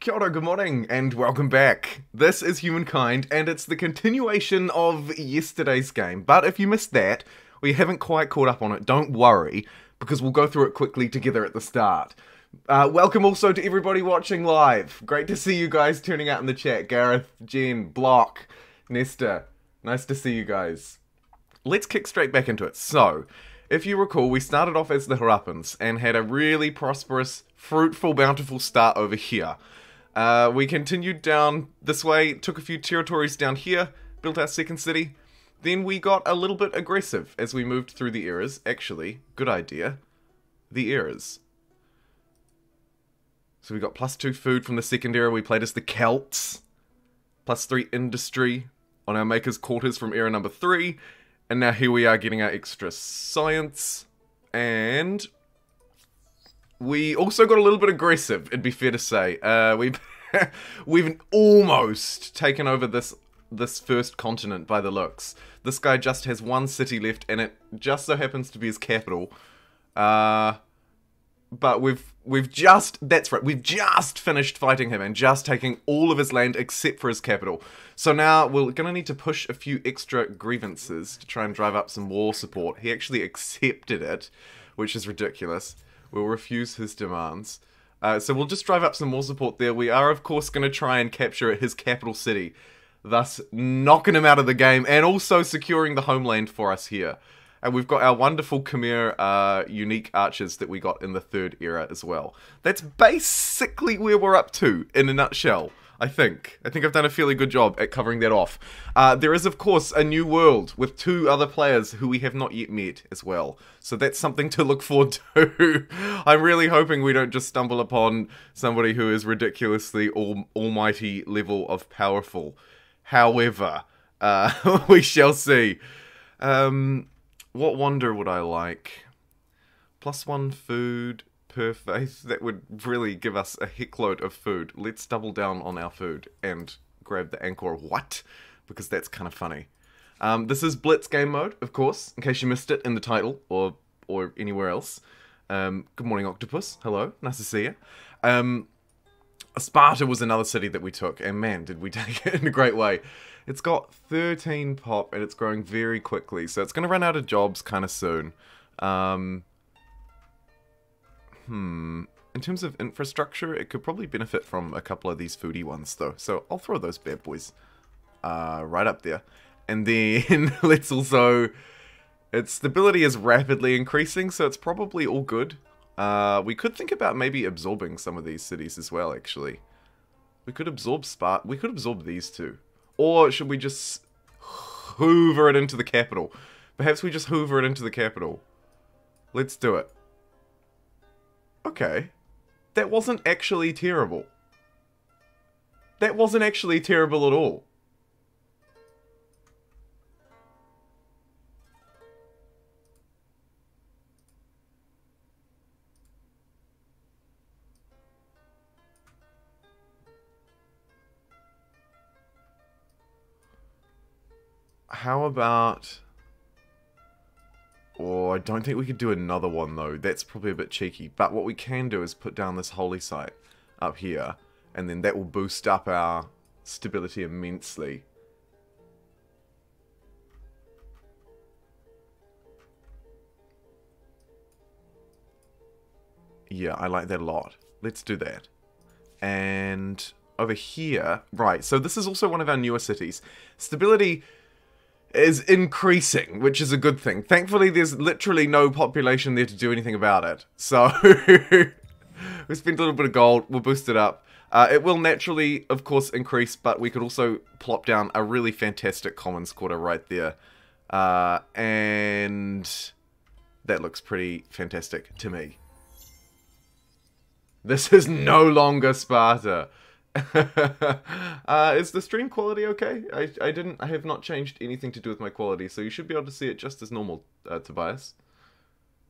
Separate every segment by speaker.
Speaker 1: Kia ora, good morning, and welcome back. This is Humankind, and it's the continuation of yesterday's game. But if you missed that, or you haven't quite caught up on it, don't worry, because we'll go through it quickly together at the start. Welcome also to everybody watching live. Great to see you guys tuning out in the chat. Gareth, Jen, Block, Nesta. Nice to see you guys. Let's kick straight back into it. So, if you recall, we started off as the Harappans and had a really prosperous, fruitful, bountiful start over here. We continued down this way, took a few territories down here, built our second city. Then we got a little bit aggressive as we moved through the eras. Actually, good idea. The eras. So we got +2 food from the second era. We played as the Celts. +3 industry on our maker's quarters from era number 3. And now here we are getting our extra science. And we also got a little bit aggressive, it'd be fair to say. We've almost taken over this first continent by the looks. This guy just has one city left, and it just so happens to be his capital. But we've just finished fighting him and just taking all of his land except for his capital. So now we're gonna need to push a few extra grievances to try and drive up some war support. He actually accepted it, which is ridiculous. We'll refuse his demands. So we'll just drive up some more support there. We are, of course, going to try and capture his capital city, thus knocking him out of the game and also securing the homeland for us here. And we've got our wonderful Khmer unique archers that we got in the third era as well. That's basically where we're up to, in a nutshell, I think. I think I've done a fairly good job at covering that off. There is, of course, a new world with 2 other players who we have not yet met as well. So that's something to look forward to. I'm really hoping we don't just stumble upon somebody who is ridiculously almighty level of powerful. However, we shall see. What wonder would I like? +1 food per faith. That would really give us a heckload of food. Let's double down on our food and grab the Angkor Wat, because that's kind of funny. This is Blitz game mode, of course, in case you missed it in the title or anywhere else. Good morning, Octopus. Hello, nice to see you. Sparta was another city that we took, and man, did we take it in a great way. It's got 13 pop, and it's growing very quickly, so it's going to run out of jobs kind of soon. In terms of infrastructure, it could probably benefit from a couple of these foodie ones, though. So I'll throw those bad boys right up there. And then let's also... Its stability is rapidly increasing, so it's probably all good. We could think about maybe absorbing some of these cities as well, actually. We could absorb Sparta. We could absorb these two. Or should we just hoover it into the capital? Perhaps we just hoover it into the capital. Let's do it. Okay. That wasn't actually terrible. That wasn't actually terrible at all. How about... Oh, I don't think we could do another one, though. That's probably a bit cheeky. But what we can do is put down this holy site up here, and then that will boost up our stability immensely. Yeah, I like that a lot. Let's do that. And over here... Right, so this is also one of our newer cities. Stability is increasing, which is a good thing. Thankfully, there's literally no population there to do anything about it. So, we spent a little bit of gold, we'll boost it up. It will naturally, of course, increase, but we could also plop down a really fantastic commons quarter right there. And that looks pretty fantastic to me. This is no longer Sparta. Is the stream quality okay? I have not changed anything to do with my quality, so you should be able to see it just as normal, Tobias.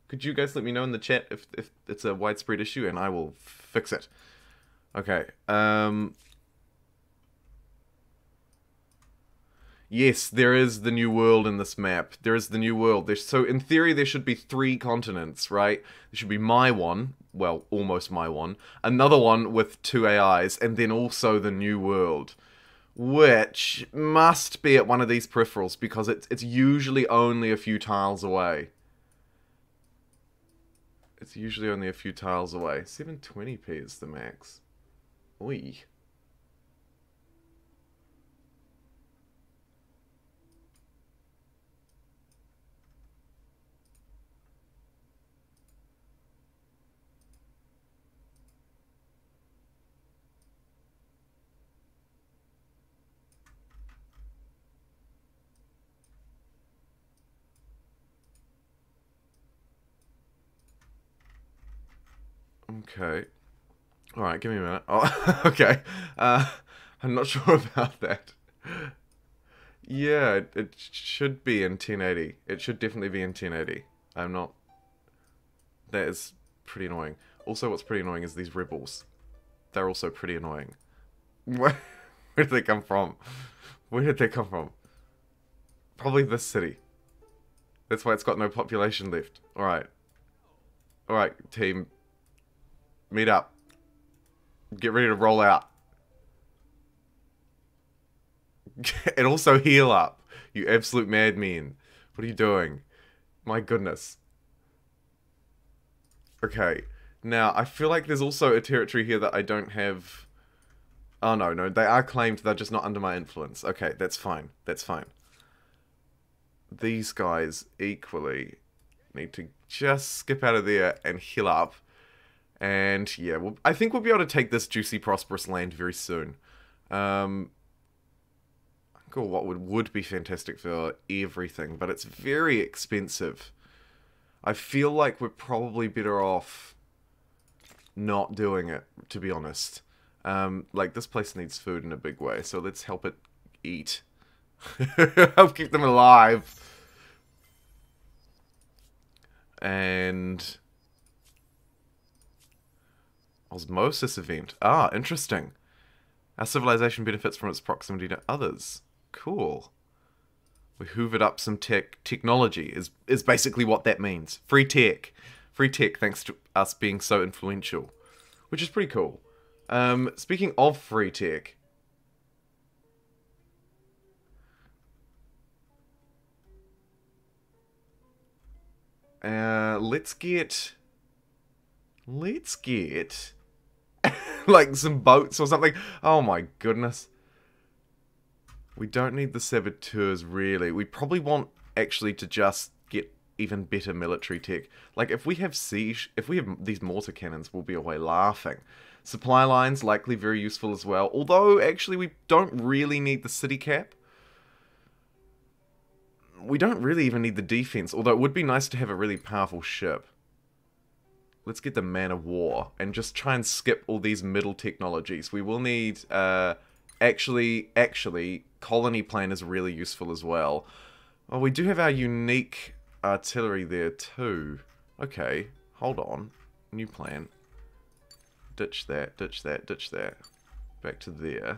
Speaker 1: Could you guys let me know in the chat if it's a widespread issue, and I will fix it. Okay, yes, there is the new world in this map. There is the new world. So in theory, there should be 3 continents, right? There should be my one, well, almost my one. Another one with 2 AIs, and then also the New World. Which must be at one of these peripherals, because it's usually only a few tiles away. It's usually only a few tiles away. 720p is the max. Oi. Okay. Alright, give me a minute. Oh, okay. I'm not sure about that. Yeah, it should be in 1080. It should definitely be in 1080. I'm not... That is pretty annoying. Also, what's pretty annoying is these rebels. They're also pretty annoying. Where did they come from? Where did they come from? Probably this city. That's why it's got no population left. Alright. Alright, team. Meet up. Get ready to roll out. And also heal up. You absolute madmen. What are you doing? My goodness. Okay. Now, I feel like there's also a territory here that I don't have... Oh, no. They are claimed. They're just not under my influence. Okay, that's fine. That's fine. These guys equally need to just skip out of there and heal up. And yeah, I think we'll be able to take this juicy, prosperous land very soon. Cool, what would be fantastic for everything, but it's very expensive. I feel like we're probably better off not doing it, to be honest. Like, this place needs food in a big way, so let's help it eat. Help keep them alive. And... Osmosis event. Ah, interesting. Our civilization benefits from its proximity to others. Cool. We hoovered up some technology, is basically what that means. Free tech. Free tech thanks to us being so influential. Which is pretty cool. Speaking of free tech... let's get... like some boats or something. Oh my goodness. We don't need the saboteurs really. We probably want actually to just get even better military tech. Like if we have siege, if we have these mortar cannons, we'll be away laughing. Supply lines likely very useful as well. Although actually we don't really need the city cap. We don't really even need the defense. Although it would be nice to have a really powerful ship. Let's get the Man of War and just try and skip all these middle technologies. We will need, actually, colony plan is really useful as well. Oh, we do have our unique artillery there too. Okay, hold on. New plan. Ditch that, ditch that, ditch that. Back to there.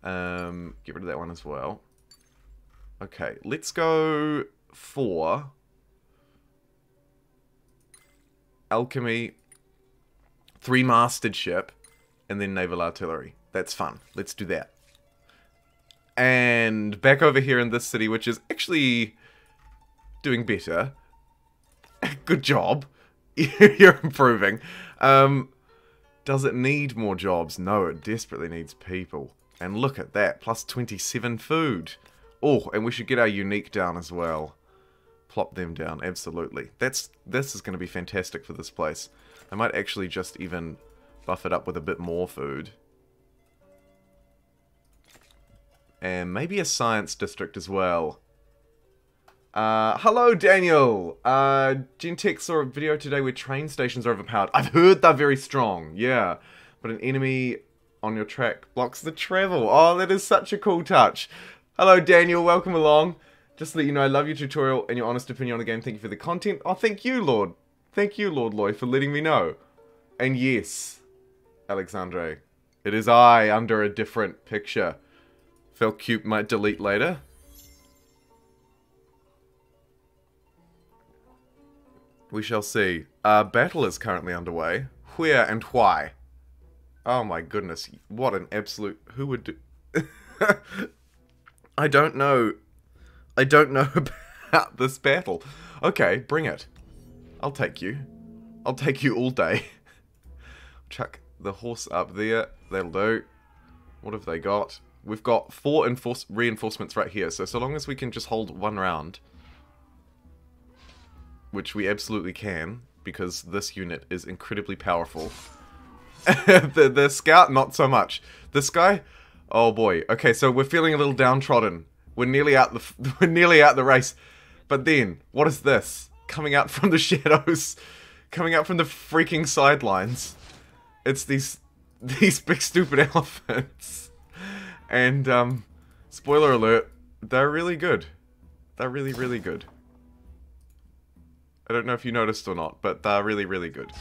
Speaker 1: Get rid of that one as well. Okay, let's go for... Alchemy, 3-masted ship, and then naval artillery. That's fun. Let's do that. And back over here in this city, which is actually doing better. Good job. You're improving. Does it need more jobs? No, it desperately needs people. And look at that, plus 27 food. Oh, and we should get our unique down as well. Plop them down, absolutely. This is going to be fantastic for this place. I might actually just even buff it up with a bit more food. And maybe a science district as well. Hello, Daniel! Gentech saw a video today where train stations are overpowered. I've heard they're very strong, yeah. But an enemy on your track blocks the travel. Oh, that is such a cool touch. Hello, Daniel, welcome along. Just to let you know, I love your tutorial and your honest opinion on the game. Thank you for the content. Oh, thank you, Lord. Thank you, Lord Loy, for letting me know. And yes, Alexandre, it is I under a different picture. Felcube might delete later. We shall see. Battle is currently underway. Where and why? Oh my goodness, what an absolute... Who would do... I don't know about this battle. Okay, bring it. I'll take you. I'll take you all day. Chuck the horse up there. That'll do. What have they got? We've got 4 reinforcements right here. So long as we can just hold one round, which we absolutely can, because this unit is incredibly powerful. the scout, not so much. This guy, oh boy. Okay, so we're feeling a little downtrodden. We're nearly out the race. But then, what is this? Coming out from the shadows, coming out from the freaking sidelines. It's these big stupid elephants. And spoiler alert, they're really good. They're really, really good. I don't know if you noticed or not, but they're really, really good.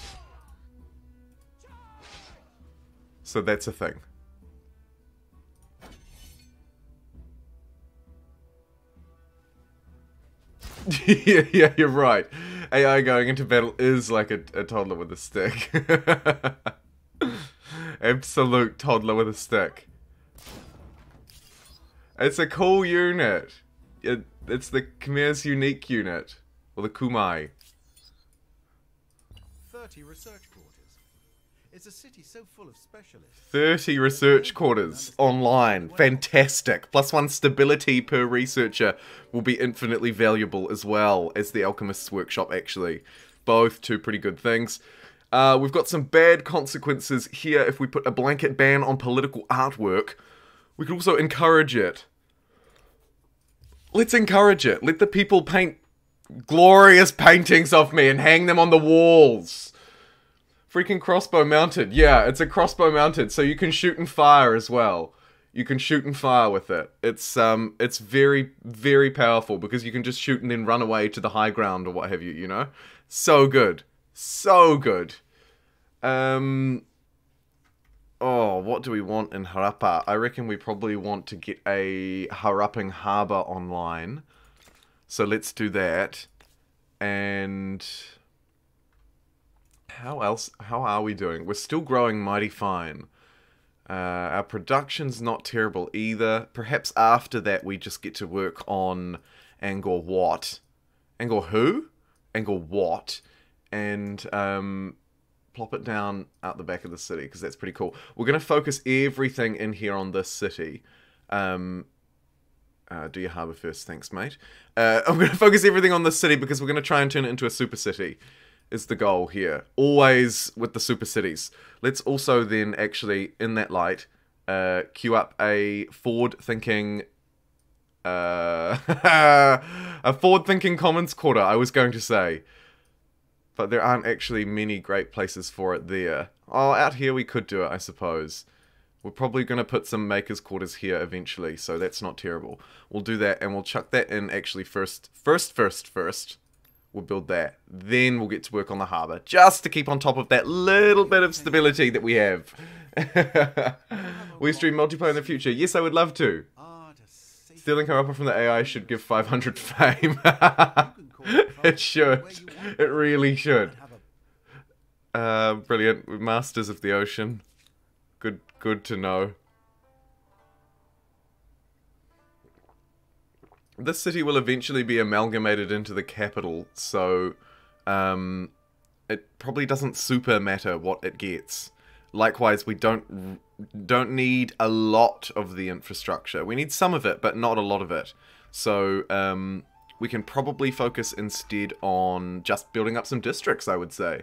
Speaker 1: So that's a thing. yeah, you're right. AI going into battle is like a toddler with a stick. Absolute toddler with a stick. It's a cool unit. It's the Khmer's unique unit. Or the Kumai.
Speaker 2: 30 research quarters. It's a city so full of specialists.
Speaker 1: 30 research quarters online. Fantastic. +1 stability per researcher will be infinitely valuable as well as the Alchemist's Workshop, actually. Both two pretty good things. We've got some bad consequences here if we put a blanket ban on political artwork. We could also encourage it. Let's encourage it. Let the people paint glorious paintings of me and hang them on the walls. Freaking crossbow mounted. Yeah, it's a crossbow mounted, so you can shoot and fire as well. You can shoot and fire with it. It's very, very powerful because you can just shoot and then run away to the high ground or what have you, you know? So good. So good. Oh, what do we want in Harappa? I reckon we probably want to get a Harapping Harbour online. So let's do that. And how are we doing? We're still growing mighty fine. Our production's not terrible either. Perhaps after that we just get to work on Angkor Wat. Angkor who? Angkor Wat. And plop it down out the back of the city, because that's pretty cool. We're going to focus everything in here on this city. Do your harbour first, thanks, mate. I'm going to focus everything on this city because we're going to try and turn it into a super city, is the goal here. Always with the super cities. Let's also then actually, in that light, queue up a forward-thinking... a forward-thinking commons quarter, I was going to say. But there aren't actually many great places for it there. Oh, out here we could do it, I suppose. We're probably going to put some makers' quarters here eventually, so that's not terrible. We'll do that, and we'll chuck that in actually first. We'll build that. Then we'll get to work on the harbour, just to keep on top of that little bit of stability that we have. We stream multiplayer in the future. Yes, I would love to. Stealing Harappa from the AI should give 500 fame. It should. It really should. Brilliant. We're masters of the ocean. Good to know. This city will eventually be amalgamated into the capital, so it probably doesn't super matter what it gets. Likewise, we don't need a lot of the infrastructure. We need some of it, but not a lot of it. So we can probably focus instead on just building up some districts, I would say.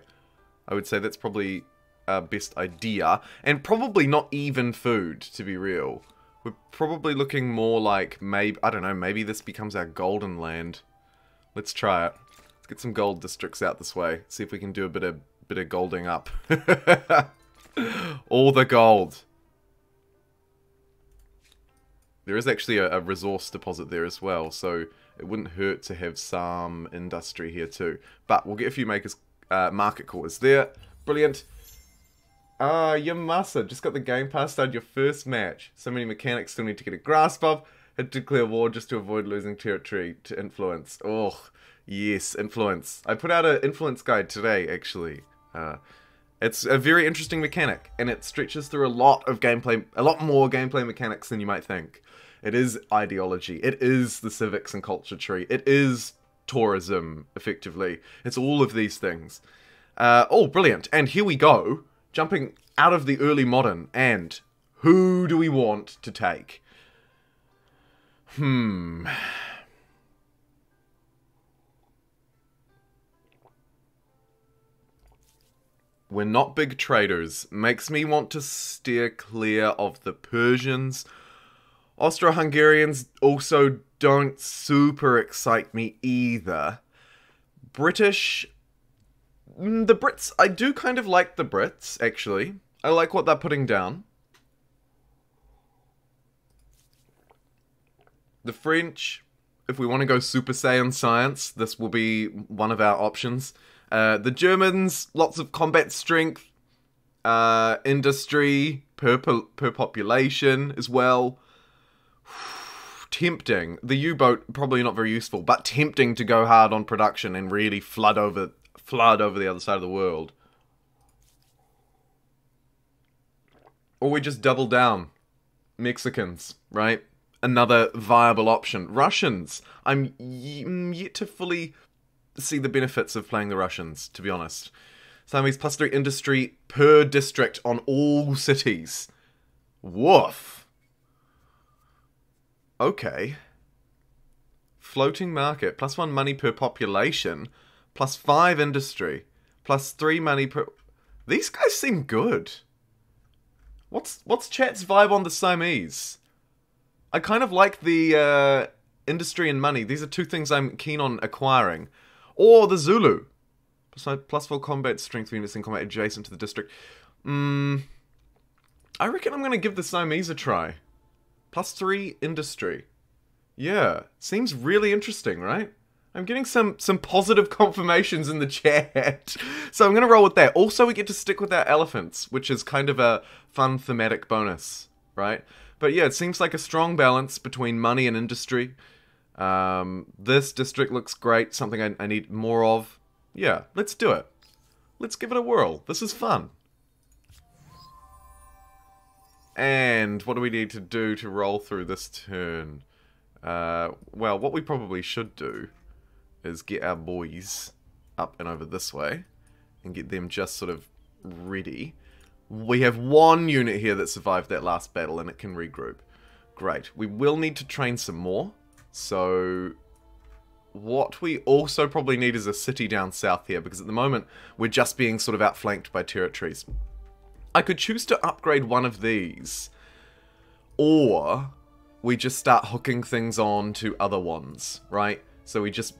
Speaker 1: I would say that's probably our best idea. And probably not even food, to be real. We're probably looking more like, maybe, I don't know, maybe this becomes our golden land. Let's try it. Let's get some gold districts out this way. See if we can do a bit of golding up. All the gold. There is actually a resource deposit there as well, so it wouldn't hurt to have some industry here too. But we'll get a few makers, market quarters there. Brilliant. Yamasa, just got the Game Pass, started your first match. So many mechanics still need to get a grasp of. Had to declare war just to avoid losing territory to influence. Oh, Yes, influence. I put out an influence guide today, actually. It's a very interesting mechanic, and it stretches through a lot of gameplay, a lot more gameplay mechanics than you might think. It is ideology. It is the civics and culture tree. It is tourism, effectively. It's all of these things. Oh, brilliant. And here we go, jumping out of the early modern, and who do we want to take? We're not big traders. Makes me want to steer clear of the Persians. Austro-Hungarians also don't super excite me either. British... The Brits, I do kind of like the Brits, actually. I like what they're putting down. The French, if we want to go Super Saiyan science, this will be one of our options. The Germans, lots of combat strength, industry, per population as well. Tempting. The U-boat, probably not very useful, but tempting to go hard on production and really flood over the other side of the world. Or we just double down. Mexicans, right? Another viable option. Russians. I'm yet to fully see the benefits of playing the Russians, to be honest. Siamese +3 industry per district on all cities. Woof. Okay. Floating market. +1 money per population. +5 industry. +3 money per... These guys seem good. What's chat's vibe on the Siamese? I kind of like the industry and money. These are two things I'm keen on acquiring. Or the Zulu. +4 combat strength units in combat adjacent to the district. I reckon I'm going to give the Siamese a try. +3 industry. Yeah, seems really interesting, right? I'm getting some positive confirmations in the chat. So I'm going to roll with that. Also, we get to stick with our elephants, which is kind of a fun thematic bonus, right? But yeah, it seems like a strong balance between money and industry. This district looks great, something I need more of. Yeah, let's do it. Let's give it a whirl. This is fun. And what do we need to do to roll through this turn? Well, what we probably should do is get our boys up and over this way and get them just sort of ready. We have one unit here that survived that last battle and it can regroup. Great. We will need to train some more. So what we also probably need is a city down south here, because at the moment we're just being sort of outflanked by territories. I could choose to upgrade one of these, or we just start hooking things on to other ones, right? So we just...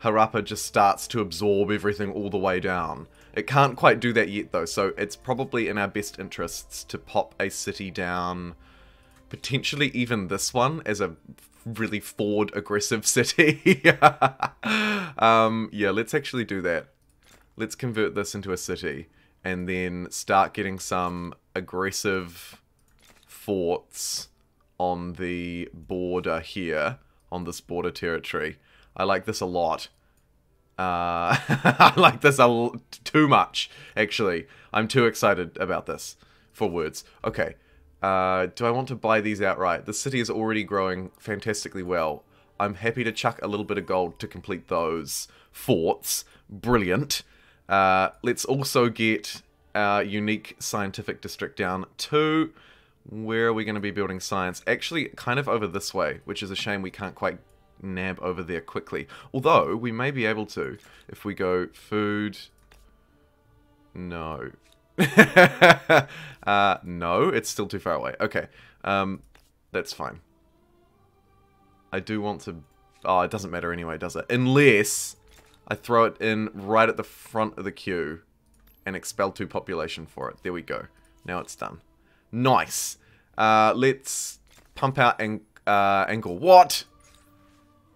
Speaker 1: Harappa just starts to absorb everything all the way down. It can't quite do that yet though, so it's probably in our best interests to pop a city down, potentially even this one, as a really forward aggressive city. Yeah, let's actually do that. Let's convert this into a city, and then start getting some aggressive forts on the border here, on this border territory. I like this a lot. I like this too much, actually. I'm too excited about this for words. Okay. Do I want to buy these outright? The city is already growing fantastically well. I'm happy to chuck a little bit of gold to complete those forts. Brilliant. Let's also get our unique scientific district down to... Where are we going to be building science? Actually, kind of over this way, which is a shame we can't quite nab over there quickly. Although, we may be able to if we go food... No. No, it's still too far away. Okay, that's fine. I do want to... Oh, it doesn't matter anyway, does it? Unless I throw it in right at the front of the queue and expel 2 population for it. There we go. Now it's done. Nice. Let's pump out Angkor Wat.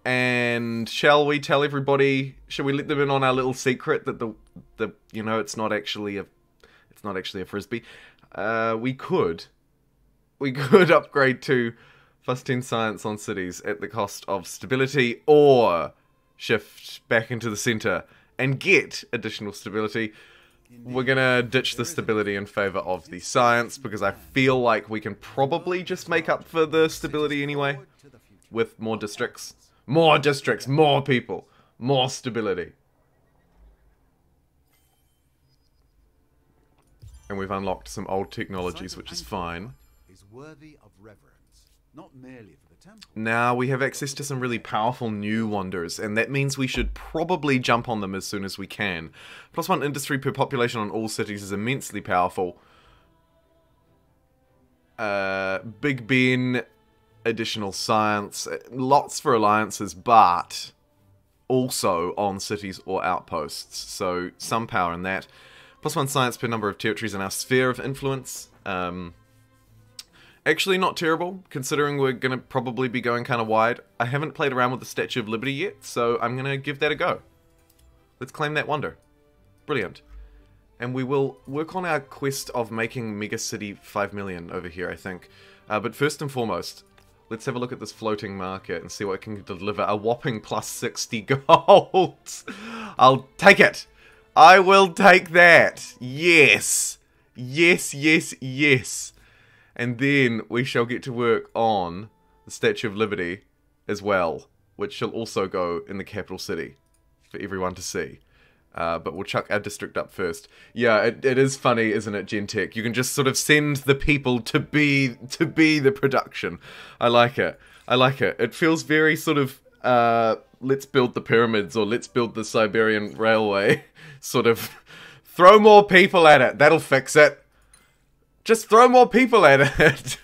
Speaker 1: And shall we tell everybody? Shall we let them in on our little secret that the you know, it's not actually a frisbee. We could upgrade to +10 science on cities at the cost of stability, or shift back into the center, and get additional stability. We're gonna ditch the stability in favor of the science, because I feel like we can probably just make up for the stability anyway, with more districts. More districts, more people, more stability. And we've unlocked some old technologies, which is fine.
Speaker 2: Is worthy of reverence, not merely for the temple.
Speaker 1: Now we have access to some really powerful new wonders, and that means we should probably jump on them as soon as we can. +1 industry per population on all cities is immensely powerful. Big Ben, additional science, lots for alliances, but also on cities or outposts, so some power in that. +1 science per number of territories in our sphere of influence. Actually not terrible, considering we're going to probably be going kind of wide. I haven't played around with the Statue of Liberty yet, so I'm going to give that a go. Let's claim that wonder. Brilliant. And we will work on our quest of making Mega City 5 million over here, I think. But first and foremost, let's have a look at this floating market and see what it can deliver. A whopping +60 gold. I'll take it. I will take that. Yes. Yes, yes, yes. And then we shall get to work on the Statue of Liberty as well, which shall also go in the capital city for everyone to see. But we'll chuck our district up first. Yeah, it is funny, isn't it, Gentech? You can just sort of send the people to be the production. I like it. I like it. It feels very sort of let's build the pyramids or let's build the Siberian Railway. Sort of throw more people at it. That'll fix it. Just throw more people at it.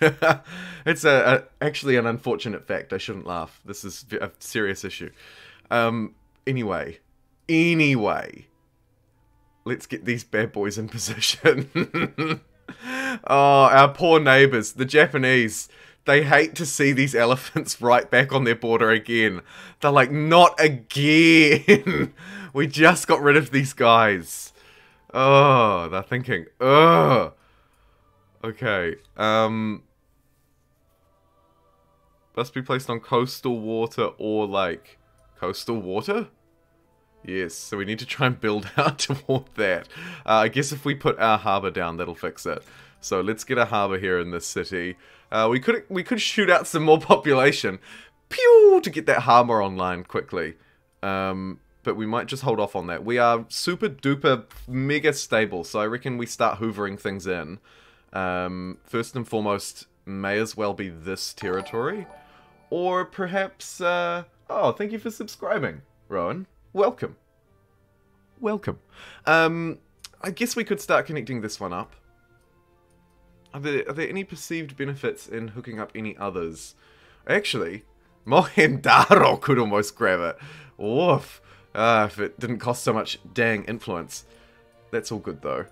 Speaker 1: It's actually an unfortunate fact. I shouldn't laugh. This is a serious issue. Anyway, let's get these bad boys in position. Oh, our poor neighbors, the Japanese. They hate to see these elephants right back on their border again. They're like, not again. We just got rid of these guys. Oh, they're thinking, ugh. Okay, must be placed on coastal water or, like, coastal water? Yes, so we need to try and build out toward that. I guess if we put our harbour down, that'll fix it. So let's get a harbour here in this city. We could shoot out some more population, pew, to get that harbour online quickly. But we might just hold off on that. We are super duper mega stable, so I reckon we start hoovering things in. First and foremost, may as well be this territory. Or perhaps, oh, thank you for subscribing, Rowan. Welcome. Welcome. I guess we could start connecting this one up. Are there any perceived benefits in hooking up any others? Actually, Mohendaro could almost grab it. Woof. If it didn't cost so much dang influence. That's all good, though.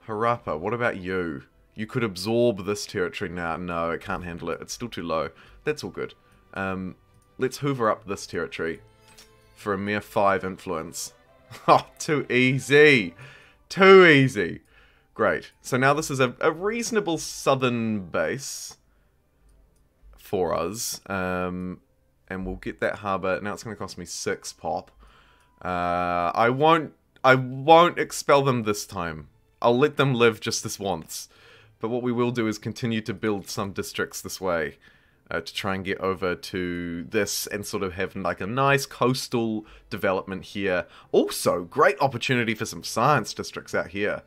Speaker 1: Harappa, what about you? You could absorb this territory now. No, it can't handle it. It's still too low. That's all good. Let's hoover up this territory for a mere 5 influence. Oh, too easy. Too easy. Great. So now this is a reasonable southern base for us. And we'll get that harbour. Now it's going to cost me 6 pop. I won't expel them this time. I'll let them live just this once. But what we will do is continue to build some districts this way. To try and get over to this and sort of have like a nice coastal development here. Also, great opportunity for some science districts out here.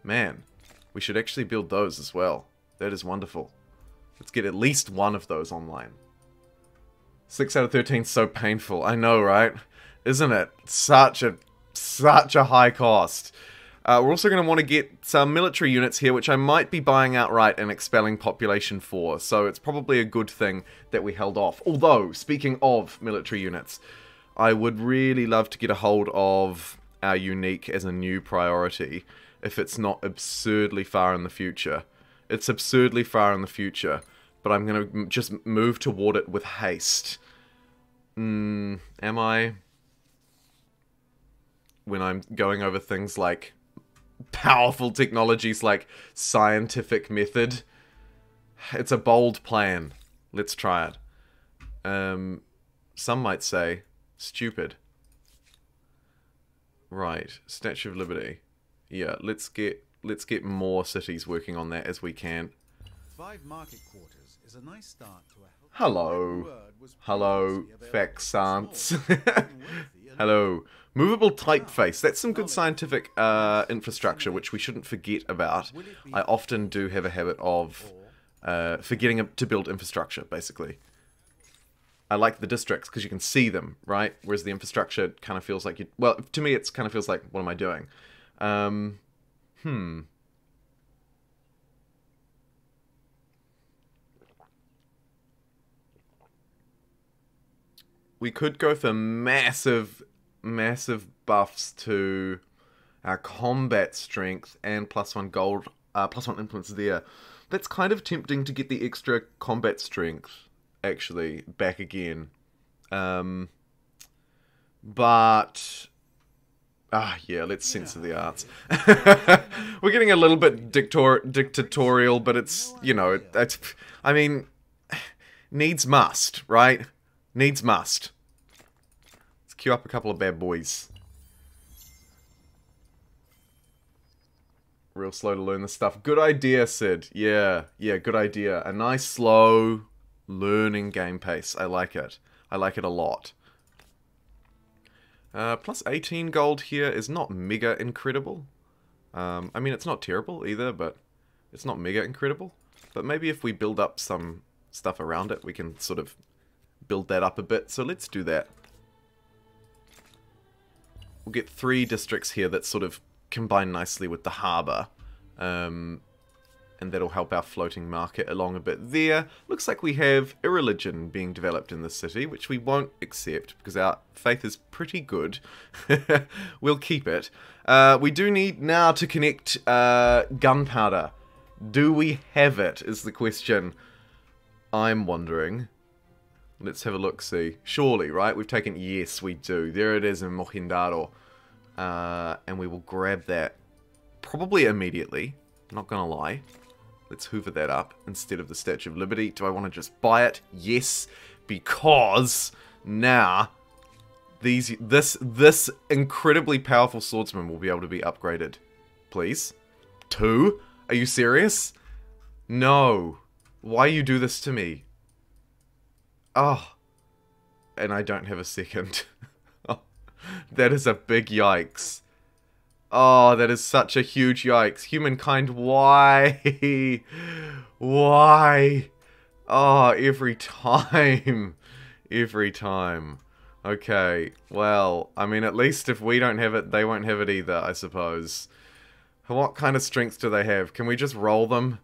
Speaker 1: Man, we should actually build those as well. That is wonderful. Let's get at least one of those online. 6 out of 13 is so painful. I know, right? Isn't it? Such a high cost. We're also going to want to get some military units here, which I might be buying outright and expelling population for. So it's probably a good thing that we held off. Although, speaking of military units, I would really love to get a hold of our unique as a new priority, if it's not absurdly far in the future. It's absurdly far in the future, but I'm going to just move toward it with haste. Am I? When I'm going over things like powerful technologies like scientific method. It's a bold plan. Let's try it. Some might say stupid. Right, Statue of Liberty. Yeah, let's get more cities working on that as we can.
Speaker 2: 5 market quarters is a nice start to a
Speaker 1: Hello. Hello, Faxants. Hello. Movable typeface. That's some good scientific infrastructure, which we shouldn't forget about. I often do have a habit of forgetting to build infrastructure, basically. I like the districts because you can see them, right? Whereas the infrastructure kind of feels like you... Well, to me, it kind of feels like, what am I doing? We could go for massive buffs to our combat strength and +1 gold, +1 influence there. That's kind of tempting to get the extra combat strength, actually, back again. But... yeah, let's censor the arts. We're getting a little bit dictatorial, but it's, you know, I mean, needs must, right? Needs must. Let's queue up a couple of bad boys. Real slow to learn this stuff. Good idea, Sid. Yeah, good idea. A nice, slow, learning game pace. I like it. I like it a lot. Plus 18 gold here is not mega incredible. I mean, it's not terrible either, but it's not mega incredible. But maybe if we build up some stuff around it, we can sort of build that up a bit. So let's do that. We'll get 3 districts here that sort of combine nicely with the harbour. And that'll help our floating market along a bit there. Looks like we have a religion being developed in this city, which we won't accept because our faith is pretty good. We'll keep it. We do need now to connect gunpowder. Do we have it, is the question I'm wondering. Let's have a look-see. Surely, right? We've taken... Yes, we do. There it is in Mohenjo-daro. And we will grab that probably immediately. Not gonna lie. Let's hoover that up instead of the Statue of Liberty. Do I want to just buy it? Yes, because now this incredibly powerful swordsman will be able to be upgraded. Please? 2? Are you serious? No. Why you do this to me? Oh. And I don't have a second. That is a big yikes. Oh, that is such a huge yikes. Humankind, why? Why? Oh, every time. Every time. Okay, well, I mean, at least if we don't have it, they won't have it either, I suppose. What kind of strength do they have? Can we just roll them?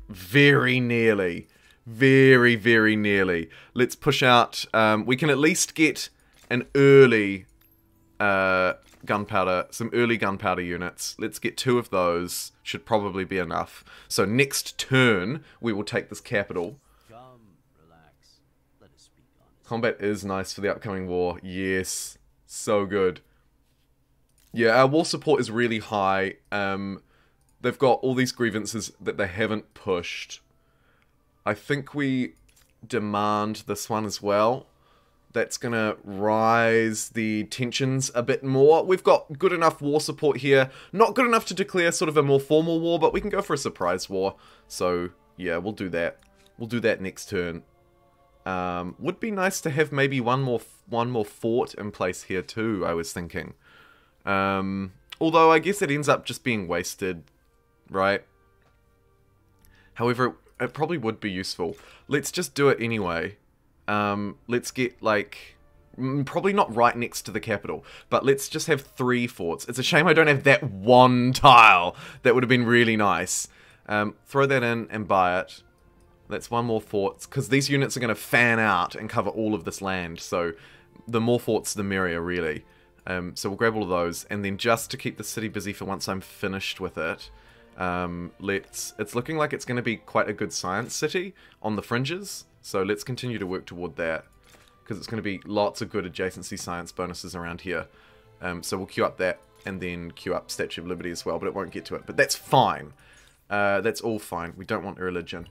Speaker 1: Very nearly. Very, very nearly. Let's push out. We can at least get an early gunpowder, some early gunpowder units. Let's get 2 of those. Should probably be enough. So next turn, we will take this capital.
Speaker 3: Come, relax. Let us speak honestly.
Speaker 1: Combat is nice for the upcoming war. Yes. So good. Yeah, our war support is really high. They've got all these grievances that they haven't pushed. I think we demand this one as well. That's going to rise the tensions a bit more. We've got good enough war support here. Not good enough to declare sort of a more formal war, but we can go for a surprise war. So, yeah, we'll do that. We'll do that next turn. Would be nice to have maybe one more fort in place here too, I was thinking. Although I guess it ends up just being wasted, right? However, it probably would be useful. Let's just do it anyway. Let's get, like, probably not right next to the capital, but let's just have 3 forts. It's a shame I don't have that 1 tile. That would have been really nice. Throw that in and buy it. That's 1 more fort, because these units are going to fan out and cover all of this land, so the more forts, the merrier, really. So we'll grab all of those, and then just to keep the city busy for once I'm finished with it, it's looking like it's going to be quite a good science city on the fringes. So let's continue to work toward that, because it's going to be lots of good adjacency science bonuses around here. So we'll queue up that, and then queue up Statue of Liberty as well, but it won't get to it. But that's fine. That's all fine. We don't want a religion.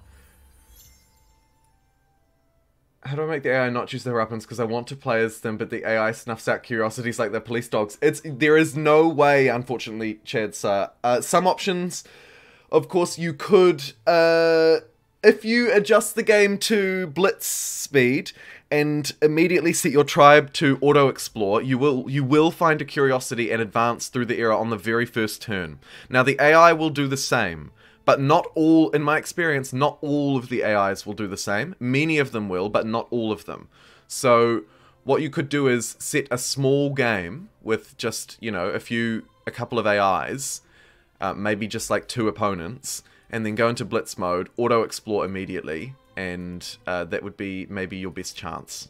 Speaker 1: How do I make the AI not choose the Haruppans? Because I want to play as them, but the AI snuffs out curiosities like they're police dogs. There is no way, unfortunately, Chad Sir. Some options, of course, you could, if you adjust the game to Blitz speed and immediately set your tribe to auto-explore, you will find a curiosity and advance through the area on the very first turn. Now, the AI will do the same. But not all, in my experience, not all of the AIs will do the same. Many of them will, but not all of them. So what you could do is set a small game with just, you know, a couple of AIs, maybe just like 2 opponents, and then go into Blitz mode, auto-explore immediately, and that would be maybe your best chance.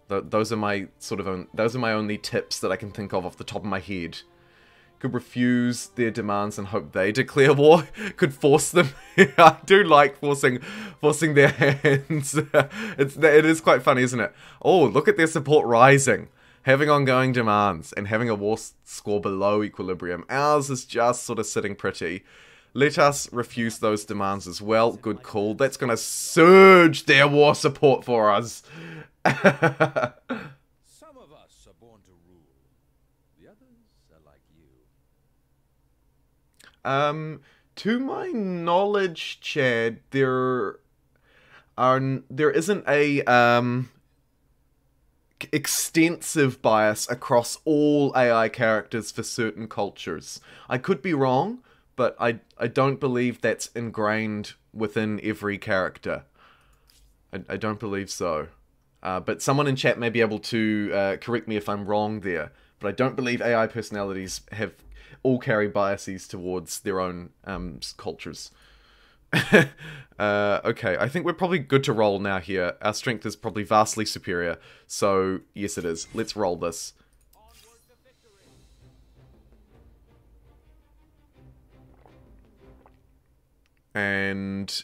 Speaker 1: Those are my only tips that I can think of off the top of my head. Could refuse their demands and hope they declare war. Could force them. I do like forcing their hands. It is quite funny, isn't it? Oh, look at their support rising. Having ongoing demands and having a war score below equilibrium. Ours is just sort of sitting pretty. Let us refuse those demands as well. Good call. That's going to surge their war support for us.
Speaker 4: Some of us are born to rule. The others are like you.
Speaker 1: To my knowledge, Chad, there isn't a extensive bias across all AI characters for certain cultures. I could be wrong, but I don't believe that's ingrained within every character. I don't believe so. But someone in chat may be able to correct me if I'm wrong there. But I don't believe AI personalities all carry biases towards their own cultures. Okay, I think we're probably good to roll now here. Our strength is probably vastly superior. So, yes it is. Let's roll this. And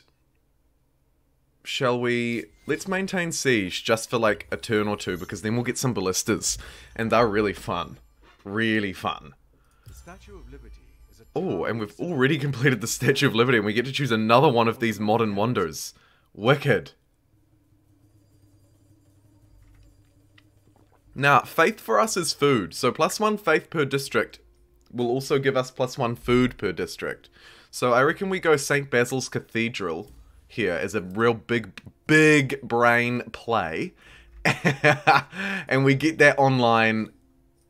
Speaker 1: shall we... Let's maintain siege just for like a turn or two, because then we'll get some ballistas. And they're really fun. Really fun.
Speaker 2: The Statue of Liberty is a
Speaker 1: Oh, and we've already completed the Statue of Liberty, and we get to choose another one of these modern wonders. Wicked. Now, faith for us is food. So +1 faith per district will also give us +1 food per district. So I reckon we go St. Basil's Cathedral here as a real big brain play. And we get that online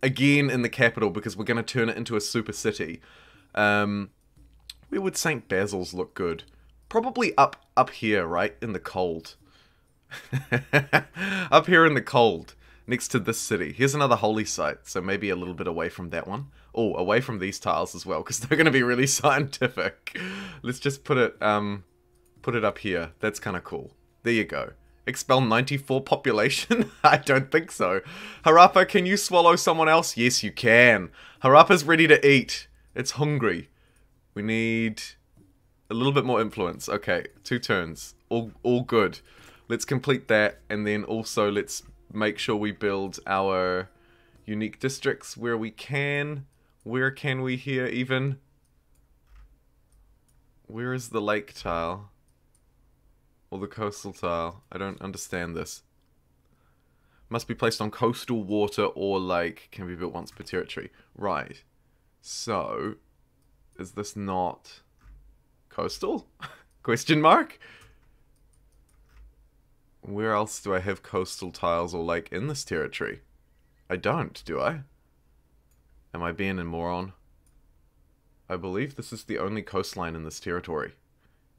Speaker 1: again in the capital, because we're going to turn it into a super city. Where would St. Basil's look good? Probably up here, right? In the cold. Up here in the cold. Next to this city. Here's another holy site, so maybe a little bit away from that one. Oh, away from these tiles as well, because they're going to be really scientific. Let's just put it up here. That's kind of cool. There you go. Expel 94 population? I don't think so. Harappa, can you swallow someone else? Yes, you can. Harappa's ready to eat. It's hungry. We need a little bit more influence. Okay, 2 turns. All good. Let's complete that, and then also let's make sure we build our unique districts where we can. Where can we here even? Where is the lake tile? Or the coastal tile? I don't understand this. Must be placed on coastal water or lake. Can be built once per territory. Right. So, is this not coastal? Question mark? Where else do I have coastal tiles or lake in this territory? I don't, do I? Am I being a moron? I believe this is the only coastline in this territory.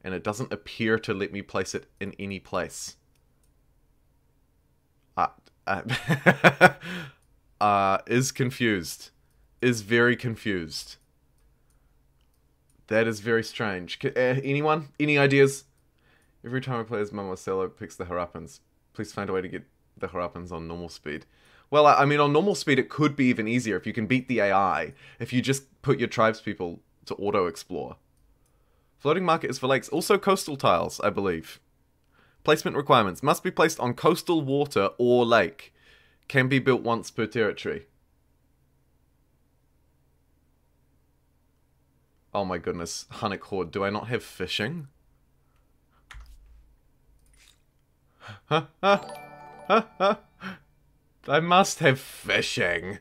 Speaker 1: And it doesn't appear to let me place it in any place. Is confused. Is very confused. That is very strange. Anyone? Any ideas? Every time I play as Marcelo picks the Harappans. Please find a way to get the Harappans on normal speed. Well, I mean, on normal speed it could be even easier if you can beat the AI. If you just put your tribespeople to auto-explore. Floating market is for lakes. Also coastal tiles, I believe. Placement requirements. Must be placed on coastal water or lake. Can be built once per territory. Oh my goodness. Hunnic Horde. Do I not have fishing? I must have fishing.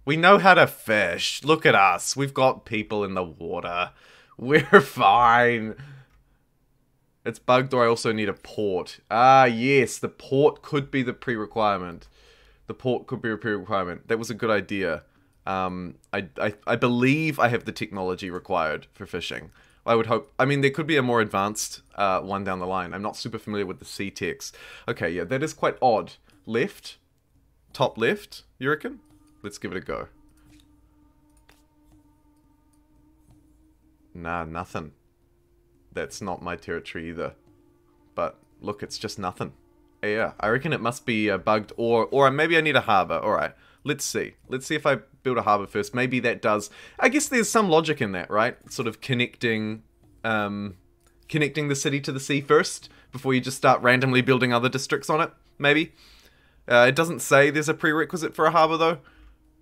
Speaker 1: We know how to fish. Look at us. We've got people in the water. We're fine. It's bugged, or I also need a port. Ah, yes. The port could be the pre-requirement. The port could be a pre-requirement. That was a good idea. I believe I have the technology required for fishing. I would hope. I mean, there could be a more advanced one down the line. I'm not super familiar with the C-Tex. Okay, yeah, that is quite odd. Left? Top left, you reckon? Let's give it a go. Nah, nothing. That's not my territory either. But, look, it's just nothing. Yeah, I reckon it must be bugged, or maybe I need a harbor. Alright, let's see. Let's see if I build a harbor first. Maybe that does... I guess there's some logic in that, right? Sort of connecting the city to the sea first, before you just start randomly building other districts on it, maybe. It doesn't say there's a prerequisite for a harbor, though.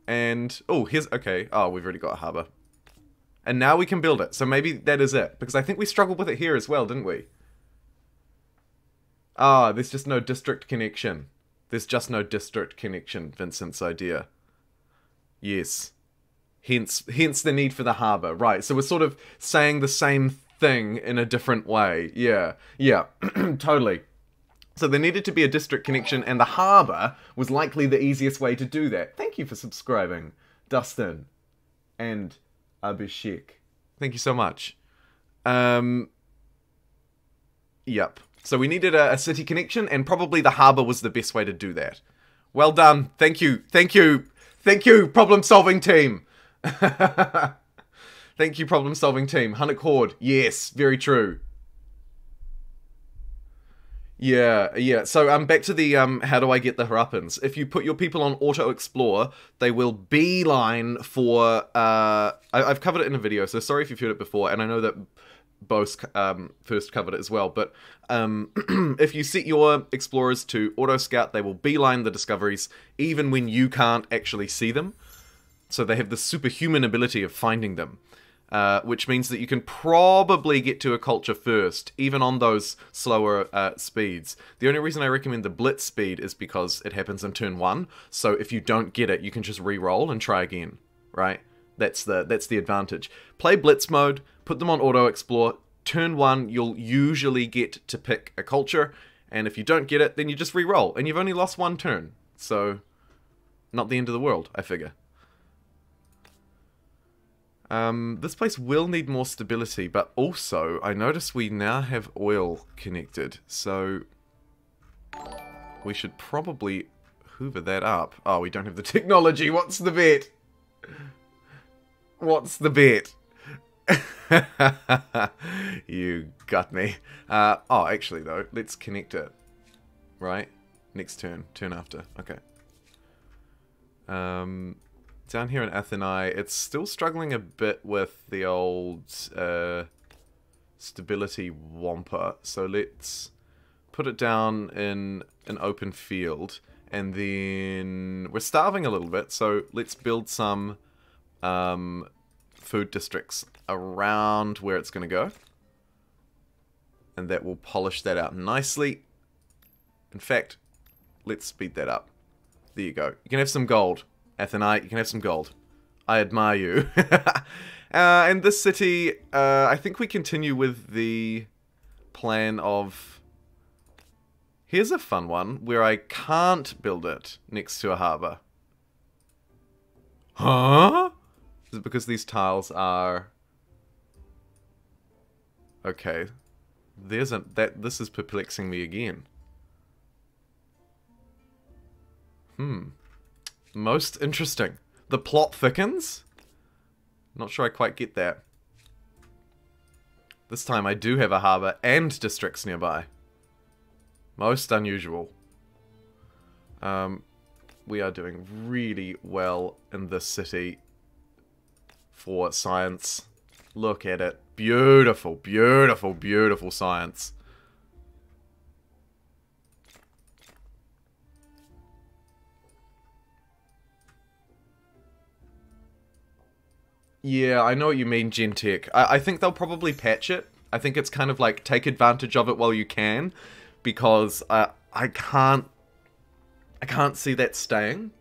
Speaker 1: And, oh, here's... Okay, oh, we've already got a harbor. And now we can build it, so maybe that is it. Because I think we struggled with it here as well, didn't we? Ah, there's just no district connection. There's just no district connection, Vincent's idea. Yes. Hence the need for the harbour. Right, so we're sort of saying the same thing in a different way. Yeah, totally. So there needed to be a district connection, and the harbour was likely the easiest way to do that. Thank you for subscribing, Dustin. And Abhishek. Thank you so much. Yep. So we needed a city connection, and probably the harbour was the best way to do that. Well done. Thank you. Thank you. Thank you, problem-solving team. Thank you, problem-solving team. Hunnick Horde. Yes, very true. Yeah. So back to the how do I get the Harappans? If you put your people on auto explore, they will beeline for I've covered it in a video, so sorry if you've heard it before, and I know that Bose first covered it as well, but if you set your explorers to auto scout, they will beeline the discoveries even when you can't actually see them. So they have the superhuman ability of finding them. Which means that you can probably get to a culture first, even on those slower speeds. The only reason I recommend the Blitz speed is because it happens in turn 1, so if you don't get it, you can just re-roll and try again, right? That's the advantage. Play Blitz mode, put them on auto-explore, turn 1, you'll usually get to pick a culture, and if you don't get it, then you just re-roll, and you've only lost 1 turn, so not the end of the world, I figure. This place will need more stability, but also, I notice we now have oil connected, so we should probably hoover that up. Oh, we don't have the technology. What's the bet? What's the bet? You got me. Oh, actually, though, let's connect it. Right? Next turn. Turn after. Okay. Down here in Atheni, it's still struggling a bit with the old stability wampa. So let's put it down in an open field. And then we're starving a little bit, so let's build some food districts around where it's going to go. And that will polish that out nicely. In fact, let's speed that up. There you go. You can have some gold. Athenite, you can have some gold. I admire you. And this city, I think we continue with the plan of... Here's a fun one, where I can't build it next to a harbour. Huh? Is it because these tiles are... Okay. There's a... This is perplexing me again. Most interesting. The plot thickens? Not sure I quite get that. This time I do have a harbour and districts nearby. Most unusual. We are doing really well in this city for science. Look at it. Beautiful, beautiful, beautiful science. Yeah, I know what you mean, Gentech. I think they'll probably patch it. I think it's kind of like, take advantage of it while you can. because I can't see that staying.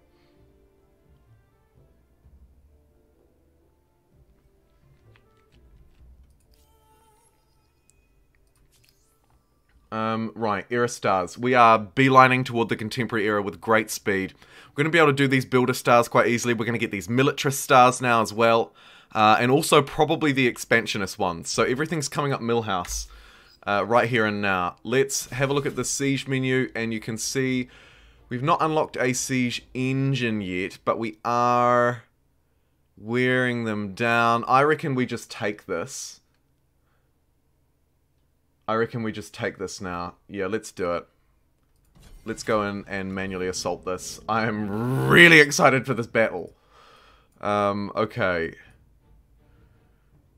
Speaker 1: Right, era stars. We are beelining toward the contemporary era with great speed. We're going to be able to do these builder stars quite easily. We're going to get these militarist stars now as well. And also probably the expansionist ones. So everything's coming up Millhouse right here and now. Let's have a look at the siege menu, and you can see we've not unlocked a siege engine yet, but we are wearing them down. I reckon we just take this. Now. Yeah, let's do it. Let's go in and manually assault this. I am really excited for this battle. Okay.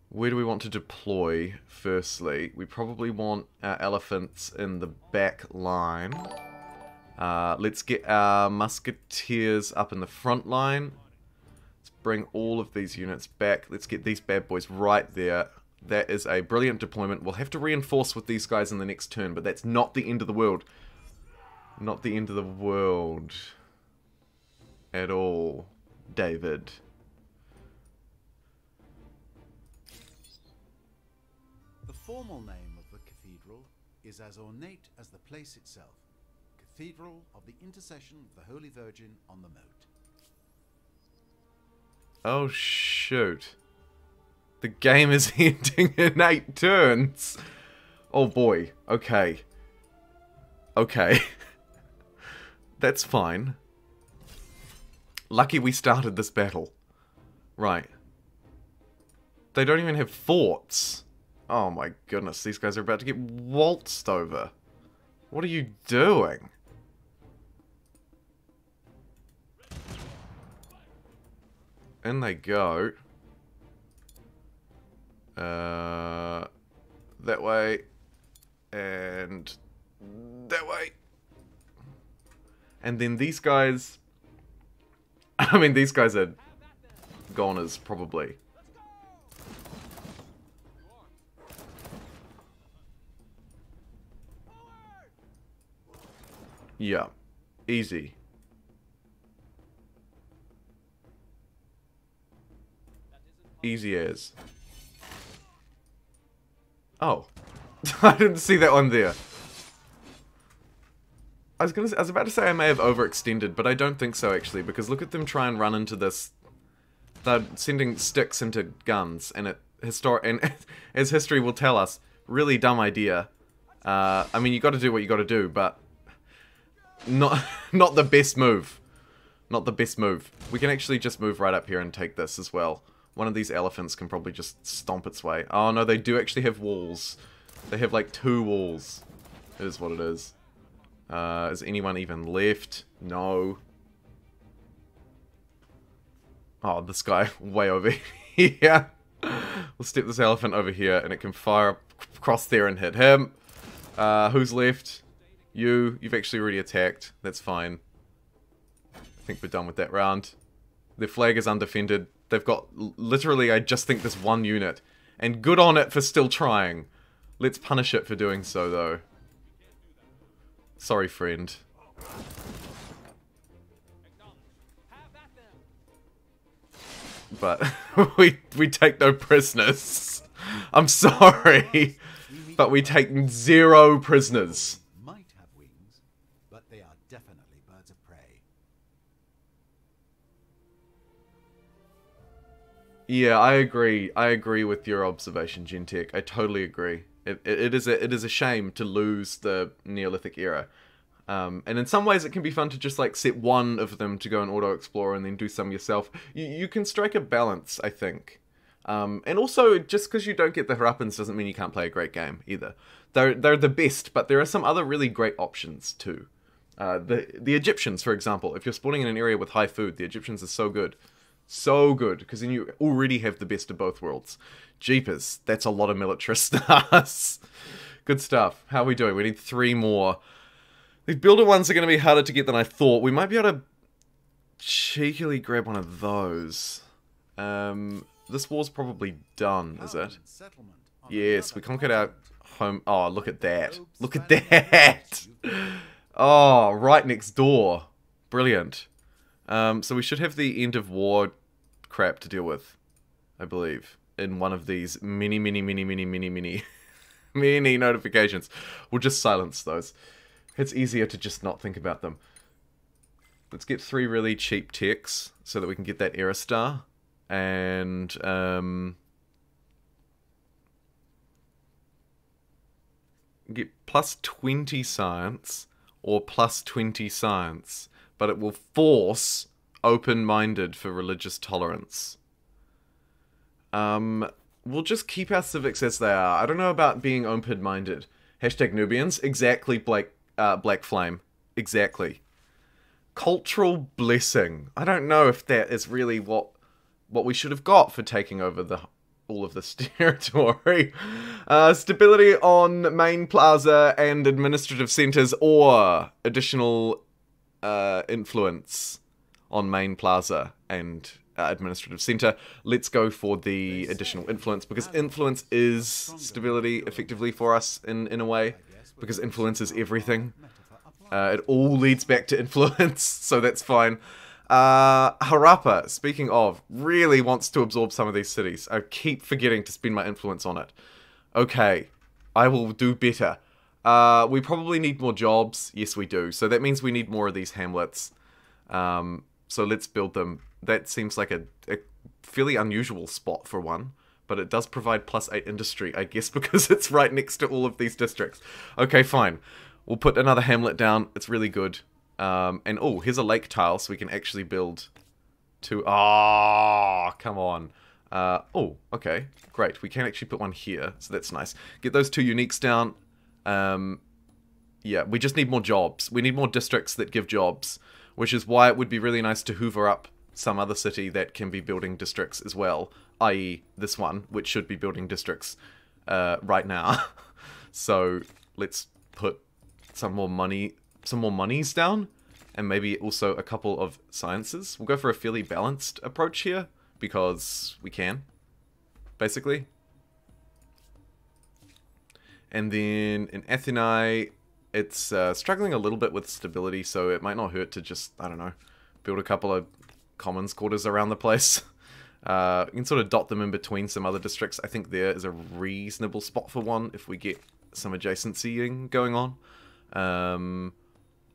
Speaker 1: Where do we want to deploy, firstly? We probably want our elephants in the back line. Let's get our musketeers up in the front line. Let's bring all of these units back. Let's get these bad boys right there. That is a brilliant deployment. We'll have to reinforce with these guys in the next turn, but that's not the end of the world. Not the end of the world. At all, David.
Speaker 2: The formal name of the cathedral is as ornate as the place itself. Cathedral of the Intercession of the Holy Virgin on the Moat.
Speaker 1: Oh, shoot. The game is ending in 8 turns. Oh boy. Okay. Okay. That's fine. Lucky we started this battle. Right. They don't even have forts. Oh my goodness, these guys are about to get waltzed over. What are you doing? In they go. That way. And that way. And then these guys... I mean, these guys are goners, probably. Yeah. Easy. Easy as. Oh. I didn't see that one there. I was about to say I may have overextended, but I don't think so actually, because look at them try and run into this. They're sending sticks into guns, and as history will tell us, really dumb idea. I mean, you got to do what you got to do, but not the best move. Not the best move. We can actually just move right up here and take this as well. One of these elephants can probably just stomp its way. Oh no, they do actually have walls. They have like 2 walls. It is what it is. Is anyone even left? No. Oh, this guy way over here. We'll step this elephant over here and it can fire across there and hit him. Who's left? You've actually already attacked. That's fine. I think we're done with that round. Their flag is undefended. They've got literally, I just think, this one unit. And good on it for still trying. Let's punish it for doing so, though. Sorry, friend. But we take no prisoners. I'm sorry, but we take 0 prisoners.
Speaker 2: Might have wings, but they are definitely birds of prey.
Speaker 1: Yeah, I agree. I agree with your observation, Gentech. I totally agree. It is a shame to lose the Neolithic era. And in some ways it can be fun to just like set one of them to go and auto-explore and then do some yourself. You can strike a balance, I think. And also, just because you don't get the Harappans doesn't mean you can't play a great game, either. They're the best, but there are some other really great options, too. The Egyptians, for example. If you're spawning in an area with high food, the Egyptians are so good. So good, because then you already have the best of both worlds. Jeepers, that's a lot of militarist stars. Good stuff. How are we doing? We need 3 more. These builder ones are going to be harder to get than I thought. We might be able to cheekily grab one of those. This war's probably done, is it? Yes, we conquered our home. Oh, look at that. Look at that. Oh, right next door. Brilliant. So we should have the end of war crap to deal with, I believe, in one of these many notifications. We'll just silence those. It's easier to just not think about them. Let's get 3 really cheap techs so that we can get that error star. And, get plus 20 science or plus 20 science. But it will force open-minded for religious tolerance. We'll just keep our civics as they are. I don't know about being open-minded. Hashtag Nubians. Exactly, Black Flame. Exactly. Cultural blessing. I don't know if that is really what we should have got for taking over all of this territory. Stability on main plaza and administrative centers, or additional influence on main plaza and administrative center. Let's go for the additional influence, because influence is stability effectively for us in a way, because influence is everything. It all leads back to influence, so that's fine. Harappa, speaking of, really wants to absorb some of these cities. I keep forgetting to spend my influence on it. Okay, I will do better. We probably need more jobs. Yes, we do. So that means we need more of these hamlets. So let's build them. That seems like a fairly unusual spot for one. But it does provide +8 industry, I guess, because it's right next to all of these districts. Okay, fine. We'll put another hamlet down. It's really good. And oh, here's a lake tile, so we can actually build 2. Ah, come on. Oh, okay. Great. We can actually put one here, so that's nice. Get those 2 uniques down. Yeah, we just need more jobs. We need more districts that give jobs, which is why it would be really nice to hoover up some other city that can be building districts as well, i.e. this one, which should be building districts right now. So let's put some more monies down, and maybe also a couple of sciences. We'll go for a fairly balanced approach here, because we can, basically. And then in Athenae, it's struggling a little bit with stability, so it might not hurt to just, I don't know, build a couple of commons quarters around the place. You can sort of dot them in between some other districts. I think there is a reasonable spot for one if we get some adjacencying going on.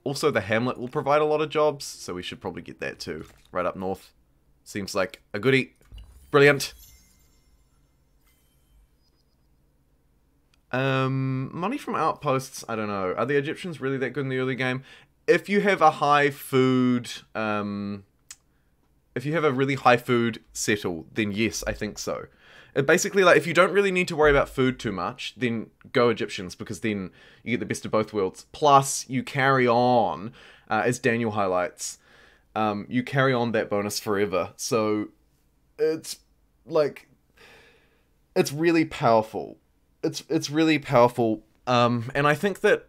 Speaker 1: Also, the hamlet will provide a lot of jobs, so we should probably get that too, right up north. Seems like a goodie. Brilliant. Money from outposts, I don't know. Are the Egyptians really that good in the early game? If you have a high food, if you have a really high food settle, then yes, I think so. Basically, like, if you don't really need to worry about food too much, then go Egyptians, because then you get the best of both worlds. Plus, you carry on, as Daniel highlights, you carry on that bonus forever. So, it's, like, it's really powerful. It's really powerful, and I think that,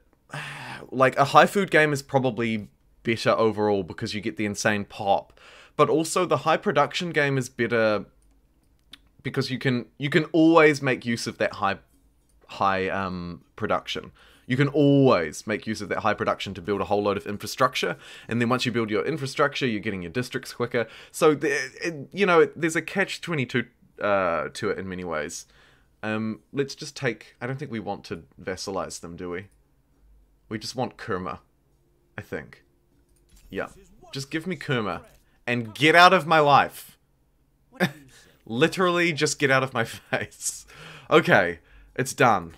Speaker 1: like, a high food game is probably better overall, because you get the insane pop. But also, the high production game is better because you can always make use of that high production. You can always make use of that high production to build a whole load of infrastructure, and then once you build your infrastructure, you're getting your districts quicker. So, you know, there's a catch-22 to it in many ways. Let's just take... I don't think we want to vassalize them, do we? We just want Kerma, I think. Yeah. Just give me Kerma. And get out of my life. Literally, just get out of my face. Okay, it's done.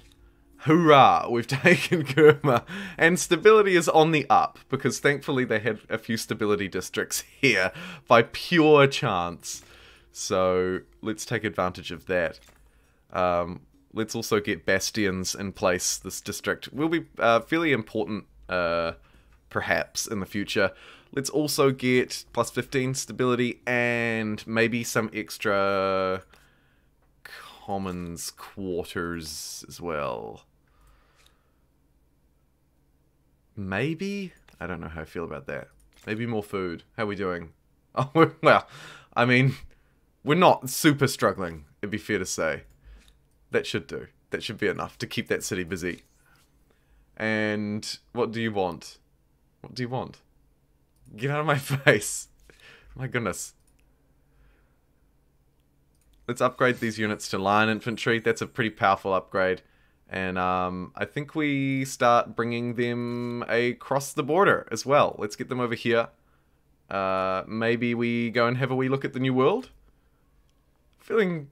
Speaker 1: Hoorah, we've taken Kerma. And stability is on the up, because thankfully they had a few stability districts here by pure chance. So, let's take advantage of that. Let's also get bastions in place. This district will be fairly important, perhaps, in the future. Let's also get plus 15 stability and maybe some extra commons quarters as well. Maybe? I don't know how I feel about that. Maybe more food. How are we doing? Oh, well, I mean, we're not super struggling, it'd be fair to say. That should do. That should be enough to keep that city busy. And what do you want? What do you want? Get out of my face. My goodness. Let's upgrade these units to line infantry. That's a pretty powerful upgrade. And I think we start bringing them across the border as well. Let's get them over here. Maybe we go and have a wee look at the New World. Feeling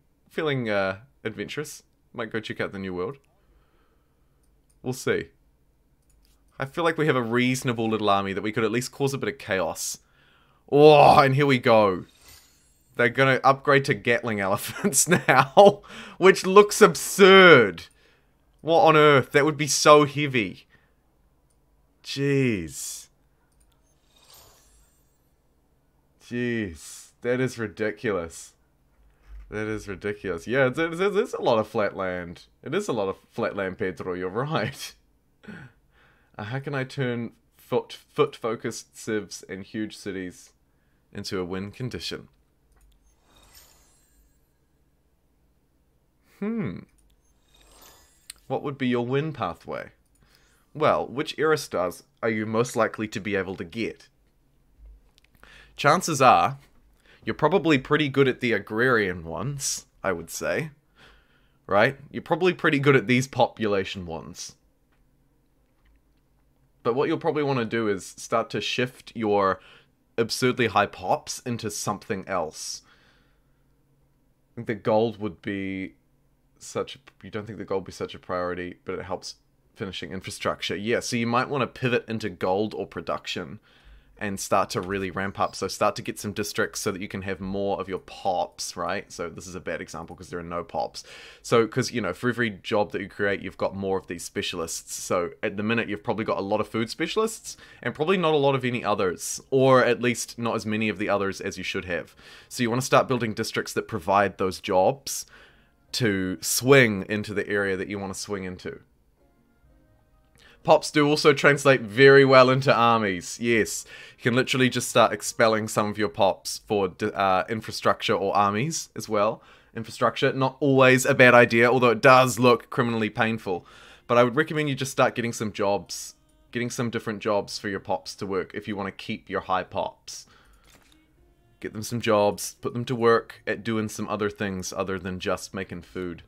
Speaker 1: adventurous. Might go check out the New World. We'll see. I feel like we have a reasonable little army that we could at least cause a bit of chaos. Oh, and here we go. They're gonna upgrade to Gatling elephants now, which looks absurd. What on earth? That would be so heavy. Jeez. Jeez. That is ridiculous. That is ridiculous. Yeah, it's a lot of flat land. It is a lot of flat land, Pedro. You're right. How can I turn foot-focused civs and huge cities into a win condition? What would be your win pathway? Well, which era stars are you most likely to be able to get? Chances are, you're probably pretty good at the agrarian ones, I would say. Right? You're probably pretty good at these population ones. But what you'll probably want to do is start to shift your absurdly high pops into something else. I think that gold would be such... You don't think the gold would be such a priority, but it helps finishing infrastructure. Yeah, so you might want to pivot into gold or production and start to really ramp up. So start to get some districts so that you can have more of your pops, right? So this is a bad example because there are no pops. So, because, you know, for every job that you create, you've got more of these specialists. So at the minute, you've probably got a lot of food specialists and probably not a lot of any others, or at least not as many of the others as you should have. So you want to start building districts that provide those jobs to swing into the area that you want to swing into. Pops do also translate very well into armies. Yes, you can literally just start expelling some of your pops for infrastructure or armies as well. Infrastructure, not always a bad idea, although it does look criminally painful. But I would recommend you just start getting some jobs, getting some different jobs for your pops to work if you want to keep your high pops. Get them some jobs, put them to work at doing some other things other than just making food.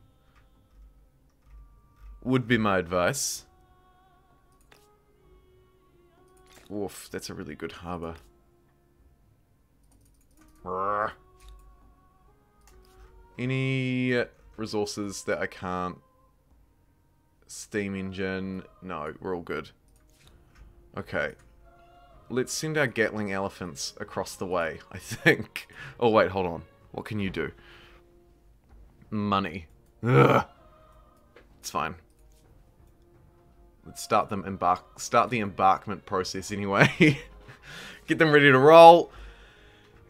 Speaker 1: Would be my advice. Oof, that's a really good harbour. Any resources that I can't? Steam engine. No, we're all good. Okay. Let's send our Gatling elephants across the way, I think. Oh, wait, hold on. What can you do? Money. Ugh. It's fine. Let's start the embarkment process anyway. Get them ready to roll.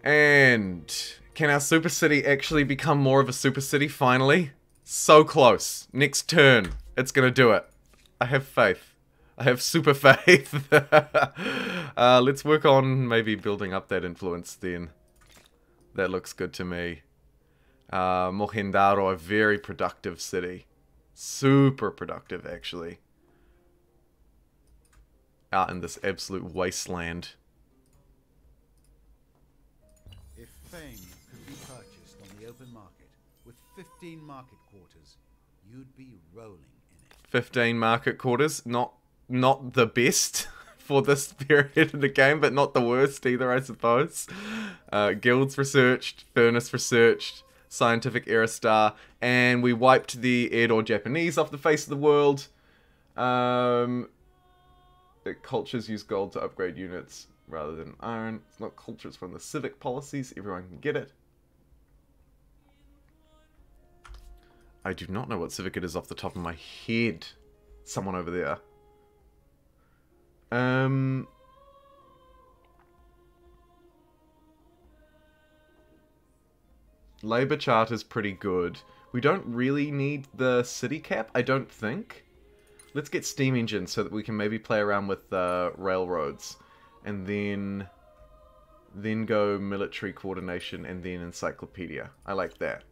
Speaker 1: And can our super city actually become more of a super city finally? So close. Next turn, it's gonna do it. I have faith. I have super faith. Let's work on maybe building up that influence then. That looks good to me. Mohenjo, a very productive city. Super productive, actually. Out in this absolute wasteland.
Speaker 2: If fame could be purchased on the open market with 15 market quarters, you'd be rolling in it.
Speaker 1: 15 market quarters, not the best for this period of the game, but not the worst either, I suppose. Guilds researched, furnace researched, scientific era star, and we wiped the Edo Japanese off the face of the world. That cultures use gold to upgrade units rather than iron. It's not cultures from the civic policies. Everyone can get it. I do not know what civic it is off the top of my head. Someone over there. Labor chart is pretty good. We don't really need the city cap, I don't think. Let's get steam engines so that we can maybe play around with railroads. And then go military coordination and then encyclopedia. I like that.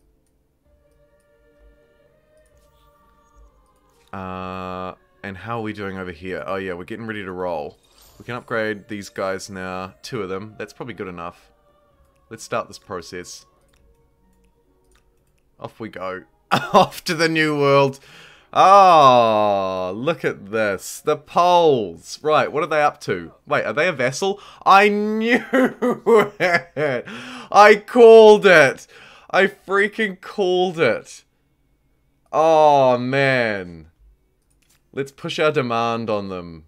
Speaker 1: And how are we doing over here? Oh yeah, we're getting ready to roll. We can upgrade these guys now. 2 of them. That's probably good enough. Let's start this process. Off we go. Off to the new world. Oh, look at this. The Poles. Right, what are they up to? Wait, are they a vassal? I knew it. I called it. I freaking called it. Oh, man. Let's push our demand on them.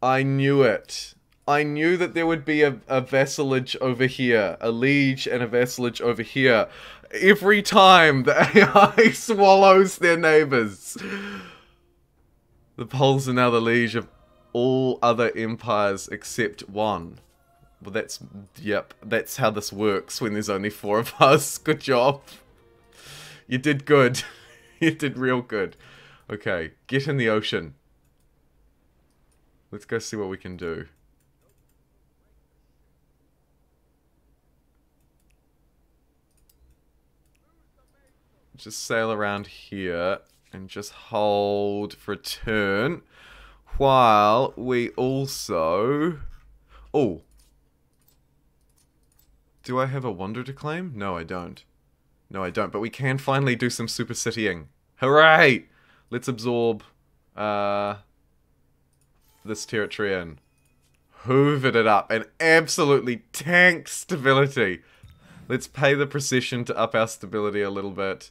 Speaker 1: I knew it. I knew that there would be a vassalage over here. A liege and a vassalage over here. Every time the AI swallows their neighbors. The Poles are now the liege of all other empires except one. Well, that's... Yep, that's how this works when there's only 4 of us. Good job. You did good. You did real good. Okay, get in the ocean. Let's go see what we can do. Just sail around here and just hold for a turn while we also... Oh. Do I have a wonder to claim? No, I don't. No, I don't. But we can finally do some super citying. Hooray! Let's absorb this territory in. Hoovered it up and absolutely tank stability. Let's pay the procession to up our stability a little bit.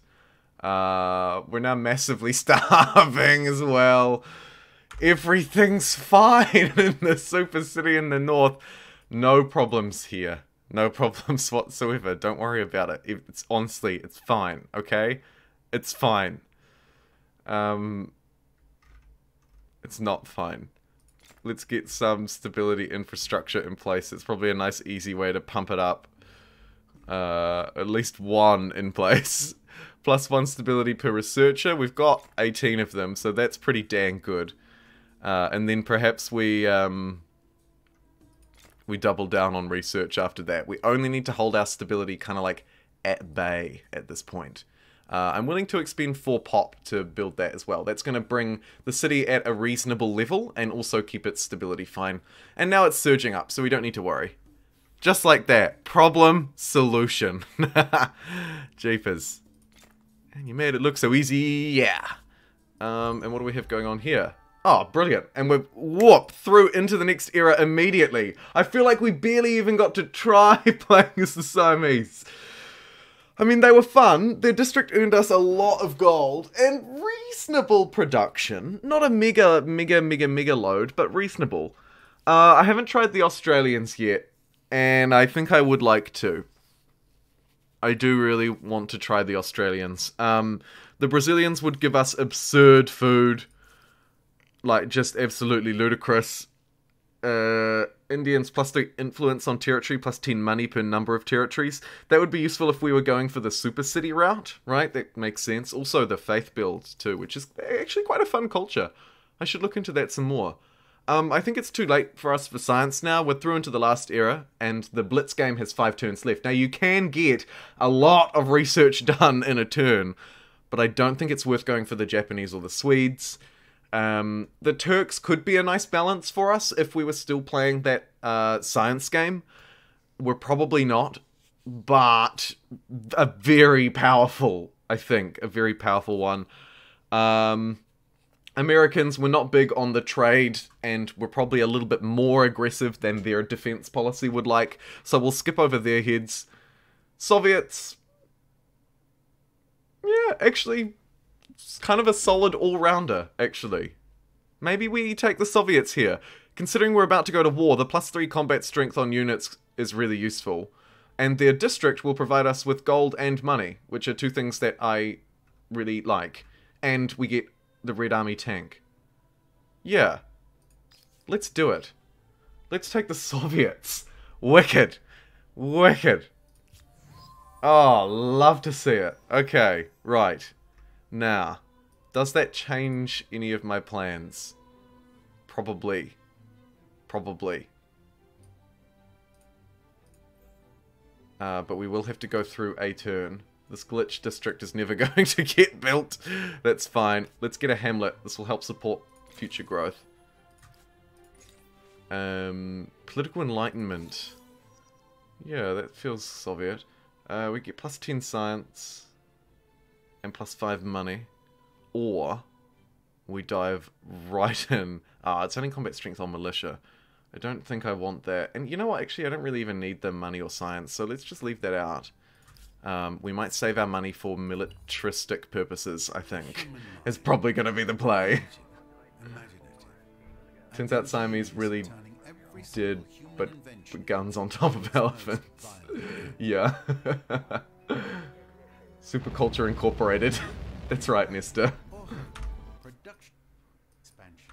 Speaker 1: We're now massively starving as well. Everything's fine in the super city in the north. No problems here. No problems whatsoever. Don't worry about it. It's honestly, it's fine, okay? It's fine. It's not fine. Let's get some stability infrastructure in place. It's probably a nice, easy way to pump it up. At least 1 in place. +1 stability per researcher. We've got 18 of them, so that's pretty dang good. And then perhaps we double down on research after that. We only need to hold our stability kind of like at bay at this point. I'm willing to expend 4 pop to build that as well. That's going to bring the city at a reasonable level and also keep its stability fine. And now it's surging up, so we don't need to worry. Just like that. Problem, solution. Jeepers. And you made it look so easy, yeah. And what do we have going on here? Oh, brilliant. And we've whooped through into the next era immediately. I feel like we barely even got to try playing as the Siamese. I mean, they were fun. Their district earned us a lot of gold and reasonable production. Not a mega load, but reasonable. I haven't tried the Australians yet, and I think I would like to. I do really want to try the Australians. The Brazilians would give us absurd food. Like, just absolutely ludicrous. Indians +3 influence on territory, +10 money per number of territories. That would be useful if we were going for the super city route, right? That makes sense. Also the faith build too, which is actually quite a fun culture. I should look into that some more. I think it's too late for us for science now. We're through into the last era, and the Blitz game has 5 turns left. Now, you can get a lot of research done in a turn, but I don't think it's worth going for the Japanese or the Swedes. The Turks could be a nice balance for us if we were still playing that science game. We're probably not, but a very powerful, I think, a very powerful one. Americans were not big on the trade, and were probably a little bit more aggressive than their defense policy would like, so we'll skip over their heads. Soviets, yeah, actually, it's kind of a solid all-rounder, actually. Maybe we take the Soviets here. Considering we're about to go to war, the +3 combat strength on units is really useful. And their district will provide us with gold and money, which are 2 things that I really like. And we get the Red Army tank. Yeah. Let's do it. Let's take the Soviets. Wicked. Wicked. Oh, love to see it. Okay, right. Now, does that change any of my plans? Probably. Probably. But we will have to go through a turn. This glitch district is never going to get built. That's fine. Let's get a hamlet. This will help support future growth. Political enlightenment. Yeah, that feels Soviet. We get plus 10 science and plus 5 money. Or we dive right in. It's only combat strength on militia. I don't think I want that. And you know what? Actually, I don't really even need the money or science, so let's just leave that out. We might save our money for militaristic purposes, I think. It's probably going to be the play. Turns out Siamese really did, but put guns on top of elephants. Yeah. Superculture Incorporated. That's right, Nesta.
Speaker 2: Production expansion.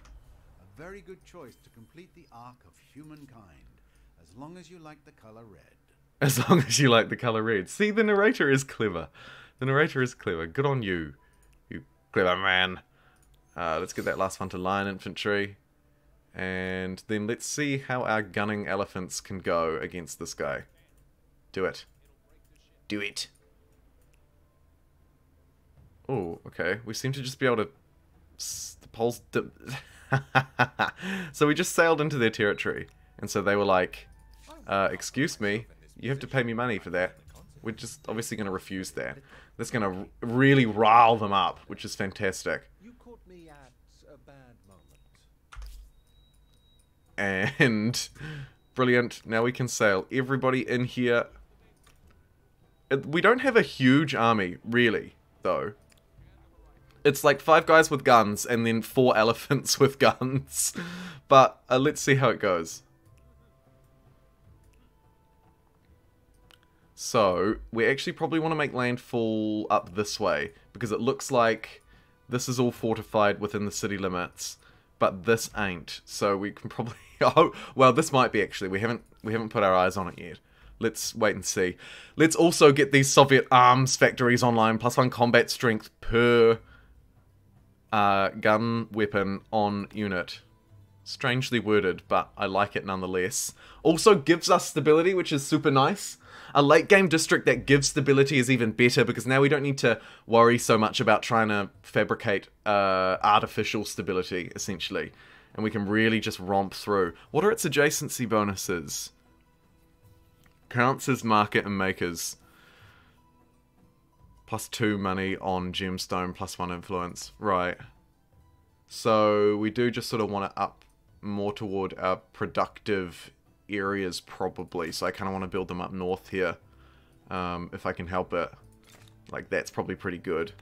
Speaker 2: A very good choice to complete the arc of humankind, as long as you like the color red.
Speaker 1: As long as you like the color red. See, the narrator is clever. The narrator is clever. Good on you. You clever man. Let's get that last one to line infantry. And then let's see how our gunning elephants can go against this guy. Do it. Do it. Oh, okay. We seem to just be able to... The Poles... So we just sailed into their territory. And so they were like, excuse me, you have to pay me money for that. We're just obviously going to refuse that. That's going to really rile them up, which is fantastic.
Speaker 4: You caught me at a bad moment.
Speaker 1: And brilliant. Now we can sail. Everybody in here. We don't have a huge army, really, though. It's like 5 guys with guns and then 4 elephants with guns. But let's see how it goes. So, we actually probably want to make landfall up this way, because it looks like this is all fortified within the city limits, but this ain't. So we can probably... Oh, well, this might be actually. We haven't put our eyes on it yet. Let's wait and see. Let's also get these Soviet arms factories online, +1 combat strength per gun weapon on unit. Strangely worded, but I like it nonetheless. Also gives us stability, which is super nice. A late game district that gives stability is even better, because now we don't need to worry so much about trying to fabricate artificial stability, essentially. And we can really just romp through. What are its adjacency bonuses? Counts as market and makers. +2 money on gemstone, +1 influence. Right. So we do just sort of want to up more toward our productive areas, probably. So I kind of want to build them up north here, if I can help it. Like, that's probably pretty good.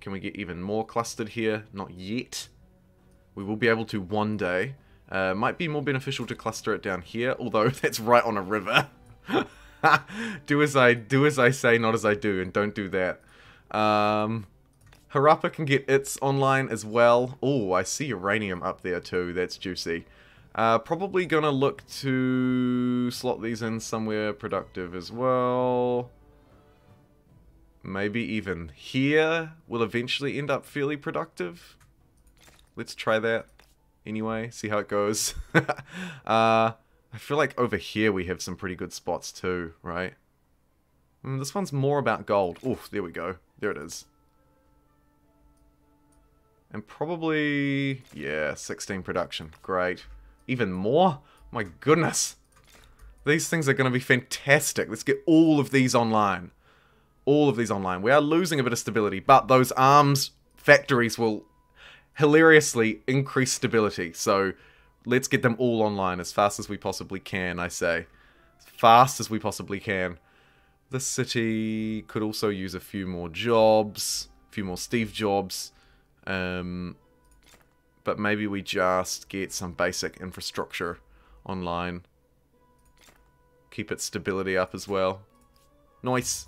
Speaker 1: Can we get even more clustered here? Not yet. We will be able to one day. Might be more beneficial to cluster it down here, although that's right on a river. do as I say, not as I do, and don't do that. Harappa can get its online as well. Oh, I see uranium up there too. That's juicy. Probably gonna look to slot these in somewhere productive as well. Maybe even here will eventually end up fairly productive. Let's try that anyway, see how it goes. I feel like over here we have some pretty good spots too, right? This one's more about gold. Oof, there we go. There it is. And probably, yeah, 16 production. Great. Even more? My goodness. These things are going to be fantastic. Let's get all of these online. All of these online. We are losing a bit of stability, but those arms factories will hilariously increase stability. So let's get them all online as fast as we possibly can, I say. As fast as we possibly can. This city could also use a few more jobs. A few more Steve jobs. But maybe we just get some basic infrastructure online. Keep its stability up as well. Nice.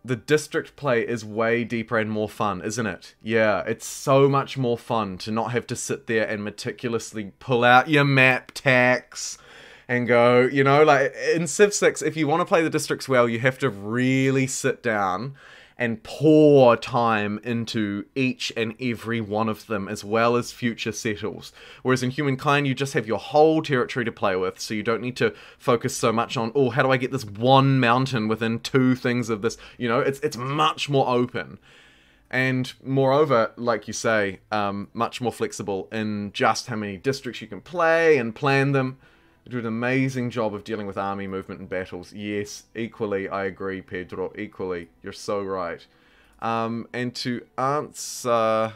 Speaker 1: The district play is way deeper and more fun, isn't it? Yeah, it's so much more fun to not have to sit there and meticulously pull out your map tax and go, you know, like in Civ 6, if you want to play the districts well, you have to really sit down and pour time into each and every one of them, as well as future settles. Whereas in Humankind, you just have your whole territory to play with, so you don't need to focus so much on, oh, how do I get this one mountain within 2 things of this? You know, it's much more open. And moreover, like you say, much more flexible in just how many districts you can play and plan them. They do an amazing job of dealing with army movement and battles. Yes, equally, I agree, Pedro. Equally, you're so right. And to answer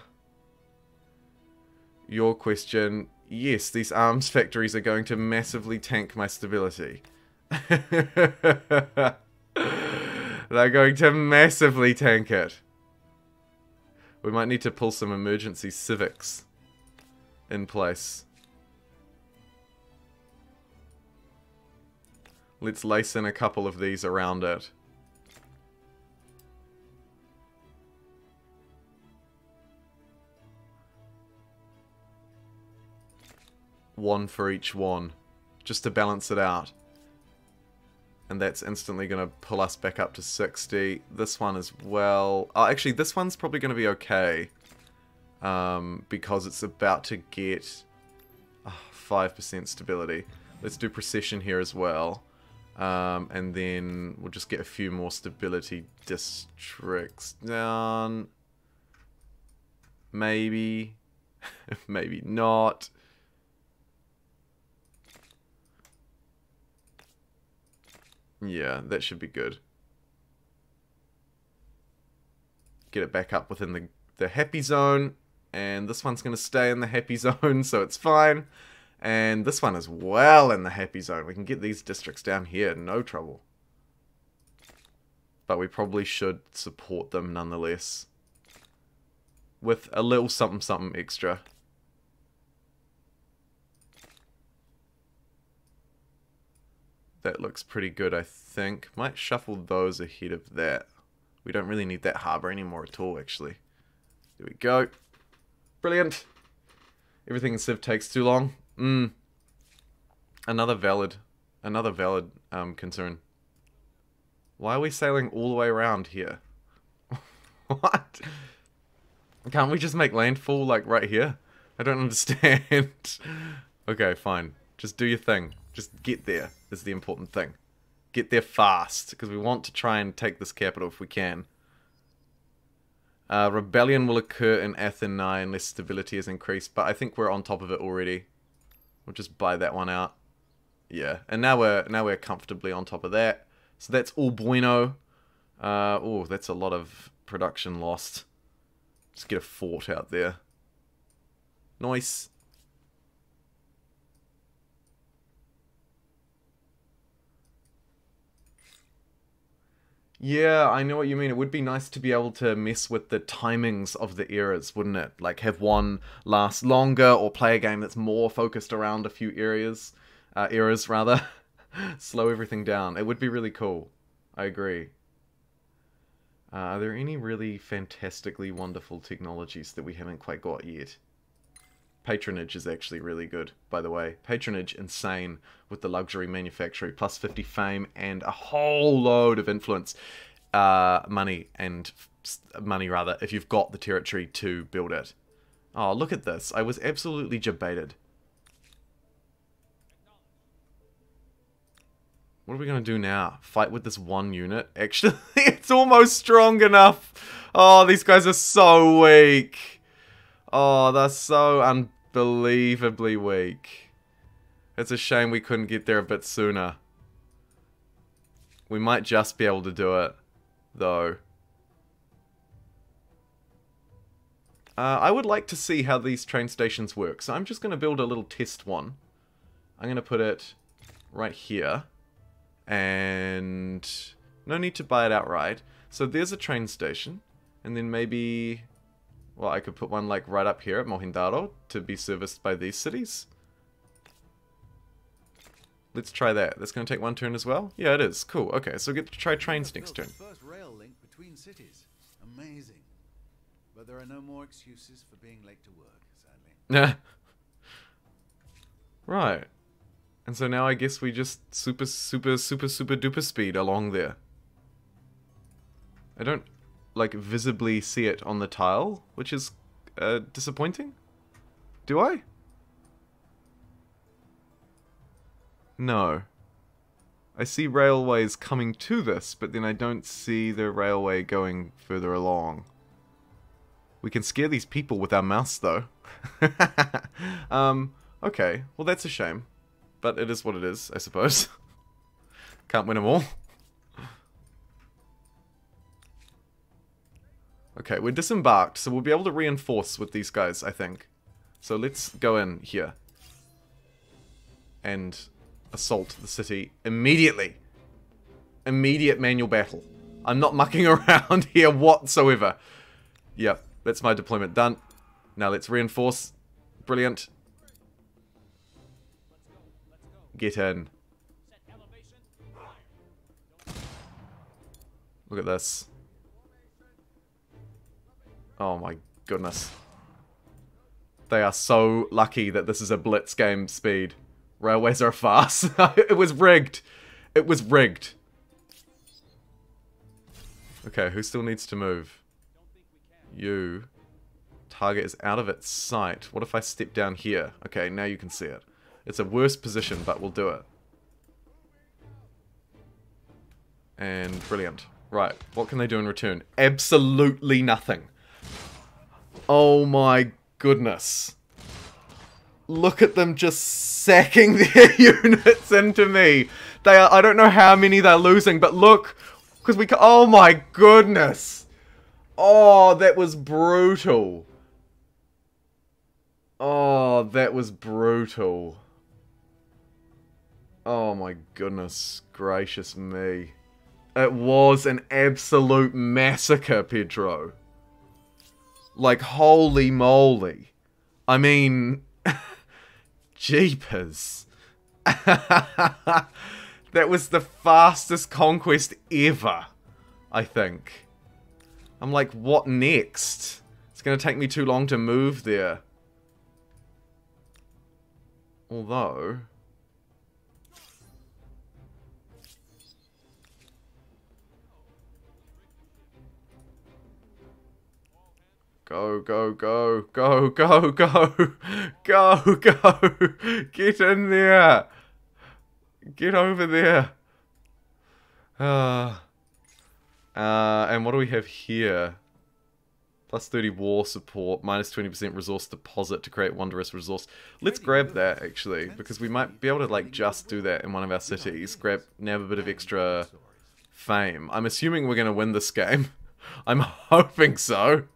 Speaker 1: your question, yes, these arms factories are going to massively tank my stability. They're going to massively tank it. We might need to pull some emergency civics in place. Let's lace in a couple of these around it. One for each one, just to balance it out. And that's instantly going to pull us back up to 60. This one as well. Oh, actually, this one's probably going to be okay. Because it's about to get 5% stability. Let's do procession here as well. And then we'll just get a few more stability districts down. Maybe. Maybe not. Yeah, that should be good. Get it back up within the happy zone. And this one's going to stay in the happy zone, so it's fine. And this one is well in the happy zone. We can get these districts down here, no trouble. But we probably should support them nonetheless. With a little something something extra. That looks pretty good, I think. Might shuffle those ahead of that. We don't really need that harbour anymore at all, actually. There we go. Brilliant. Everything in Civ takes too long. Another valid concern. Why are we sailing all the way around here? What? Can't we just make landfall, like, right here? I don't understand. Okay, fine. Just do your thing. Just get there is the important thing. Get there fast, because we want to try and take this capital if we can. Rebellion will occur in Athens unless stability is increased, but I think we're on top of it already. We'll just buy that one out. Yeah, and now we're comfortably on top of that. So that's all bueno. Oh, that's a lot of production lost. Just get a fort out there. Nice. Yeah, I know what you mean. It would be nice to be able to mess with the timings of the eras, wouldn't it? Like have one last longer or play a game that's more focused around a few eras rather. Slow everything down. It would be really cool. I agree. Are there any really fantastically wonderful technologies that we haven't quite got yet? Patronage is actually really good, by the way. Patronage, insane, with the luxury manufacturing, plus 50 fame, and a whole load of influence. Money, rather, if you've got the territory to build it. Oh, look at this. I was absolutely jebaited. What are we going to do now? Fight with this one unit? Actually, it's almost strong enough. Oh, these guys are so weak. Oh, they're so unbelievably weak. It's a shame we couldn't get there a bit sooner. We might just be able to do it, though. I would like to see how these train stations work, so I'm just going to build a little test one. I'm going to put it right here. And no need to buy it outright. So there's a train station, and then maybe... Well, I could put one like right up here at Mohenjo to be serviced by these cities. Let's try that. That's going to take one turn as well? Yeah, it is. Cool. Okay, so we get to try trains next turn.
Speaker 2: First rail link between cities. Amazing. But there are no more excuses for being late to work, sadly.
Speaker 1: Right. And so now I guess we just super duper speed along there. I don't like, visibly see it on the tile, which is disappointing. Do I? No. I see railways coming to this, but then I don't see the railway going further along. We can scare these people with our mouse, though. Okay. Well, that's a shame. But it is what it is, I suppose. Can't win them all. Okay, we're disembarked, so we'll be able to reinforce with these guys, I think. So let's go in here. And assault the city immediately. Immediate manual battle. I'm not mucking around here whatsoever. Yep, that's my deployment done. Now let's reinforce. Brilliant. Get in. Look at this. Oh my goodness. They are so lucky that this is a Blitz game speed. Railways are fast. It was rigged. It was rigged. Okay, who still needs to move? You. Target is out of its sight. What if I step down here? Okay, now you can see it. It's a worse position, but we'll do it. And brilliant. Right, what can they do in return? Absolutely nothing. Oh my goodness. Look at them just sacking their units into me. They are, I don't know how many they're losing, but look. Because we can, oh my goodness. Oh, that was brutal. Oh, that was brutal. Oh my goodness gracious me. It was an absolute massacre, Pedro. Like, holy moly. I mean, jeepers. That was the fastest conquest ever, I think. I'm like, what next? It's going to take me too long to move there. Although... Go, go, go, go, go, go, go, go, get in there, get over there. And what do we have here? Plus 30 war support, minus 20% resource deposit to create wondrous resource. Let's grab that, actually, because we might be able to, like, just do that in one of our cities. Nab a bit of extra fame. I'm assuming we're going to win this game. I'm hoping so.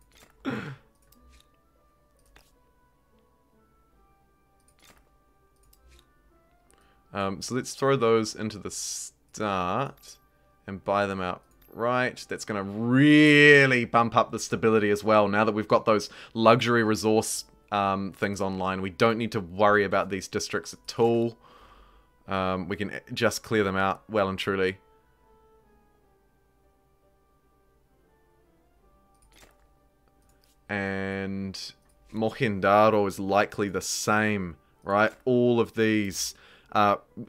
Speaker 1: So let's throw those into the start and buy them out. Right, that's going to really bump up the stability as well. Now that we've got those luxury resource things online, we don't need to worry about these districts at all. We can just clear them out well and truly. And Mohenjo-daro is likely the same, right? All of these,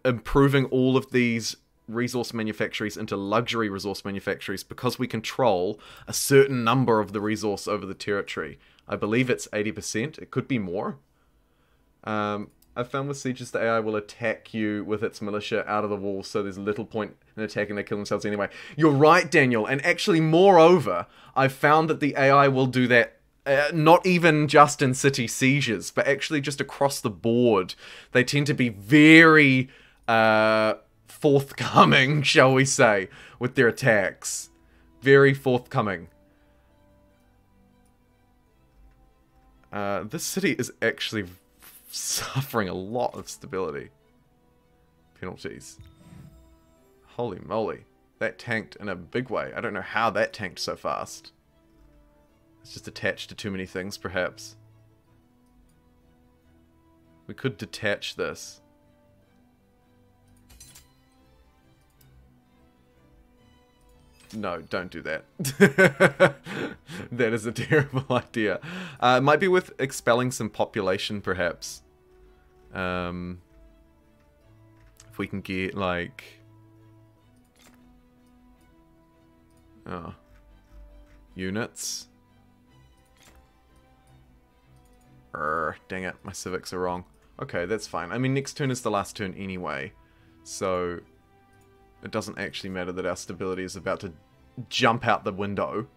Speaker 1: improving all of these resource manufactories into luxury resource manufactories because we control a certain number of the resource over the territory. I believe it's 80%. It could be more. I've found with sieges the AI will attack you with its militia out of the wall, so there's little point in attacking. They kill themselves anyway. You're right, Daniel. And actually, moreover, I've found that the AI will do that not even just in city sieges, but actually just across the board. They tend to be very forthcoming, shall we say, with their attacks. Very forthcoming. This city is actually suffering a lot of stability penalties. Holy moly. That tanked in a big way. I don't know how that tanked so fast. It's just attached to too many things, perhaps. We could detach this. No, don't do that. That is a terrible idea. It might be worth expelling some population, perhaps. If we can get, like... Oh. units. Dang it, my civics are wrong. Okay, that's fine. I mean, next turn is the last turn anyway, so it doesn't actually matter that our stability is about to jump out the window.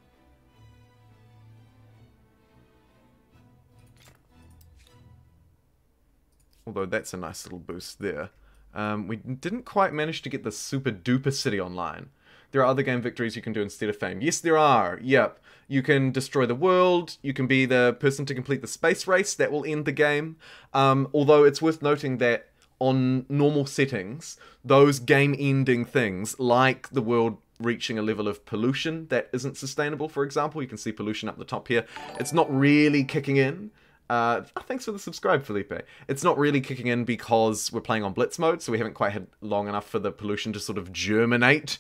Speaker 1: Although that's a nice little boost there. We didn't quite manage to get the super duper city online. There are other game victories you can do instead of fame. Yes, there are. Yep. You can destroy the world. You can be the person to complete the space race. That will end the game. Although it's worth noting that on normal settings, those game-ending things, like the world reaching a level of pollution that isn't sustainable, for example. You can see pollution up the top here. It's not really kicking in. Thanks for the subscribe, Felipe. It's not really kicking in because we're playing on Blitz mode, so we haven't quite had long enough for the pollution to sort of germinate.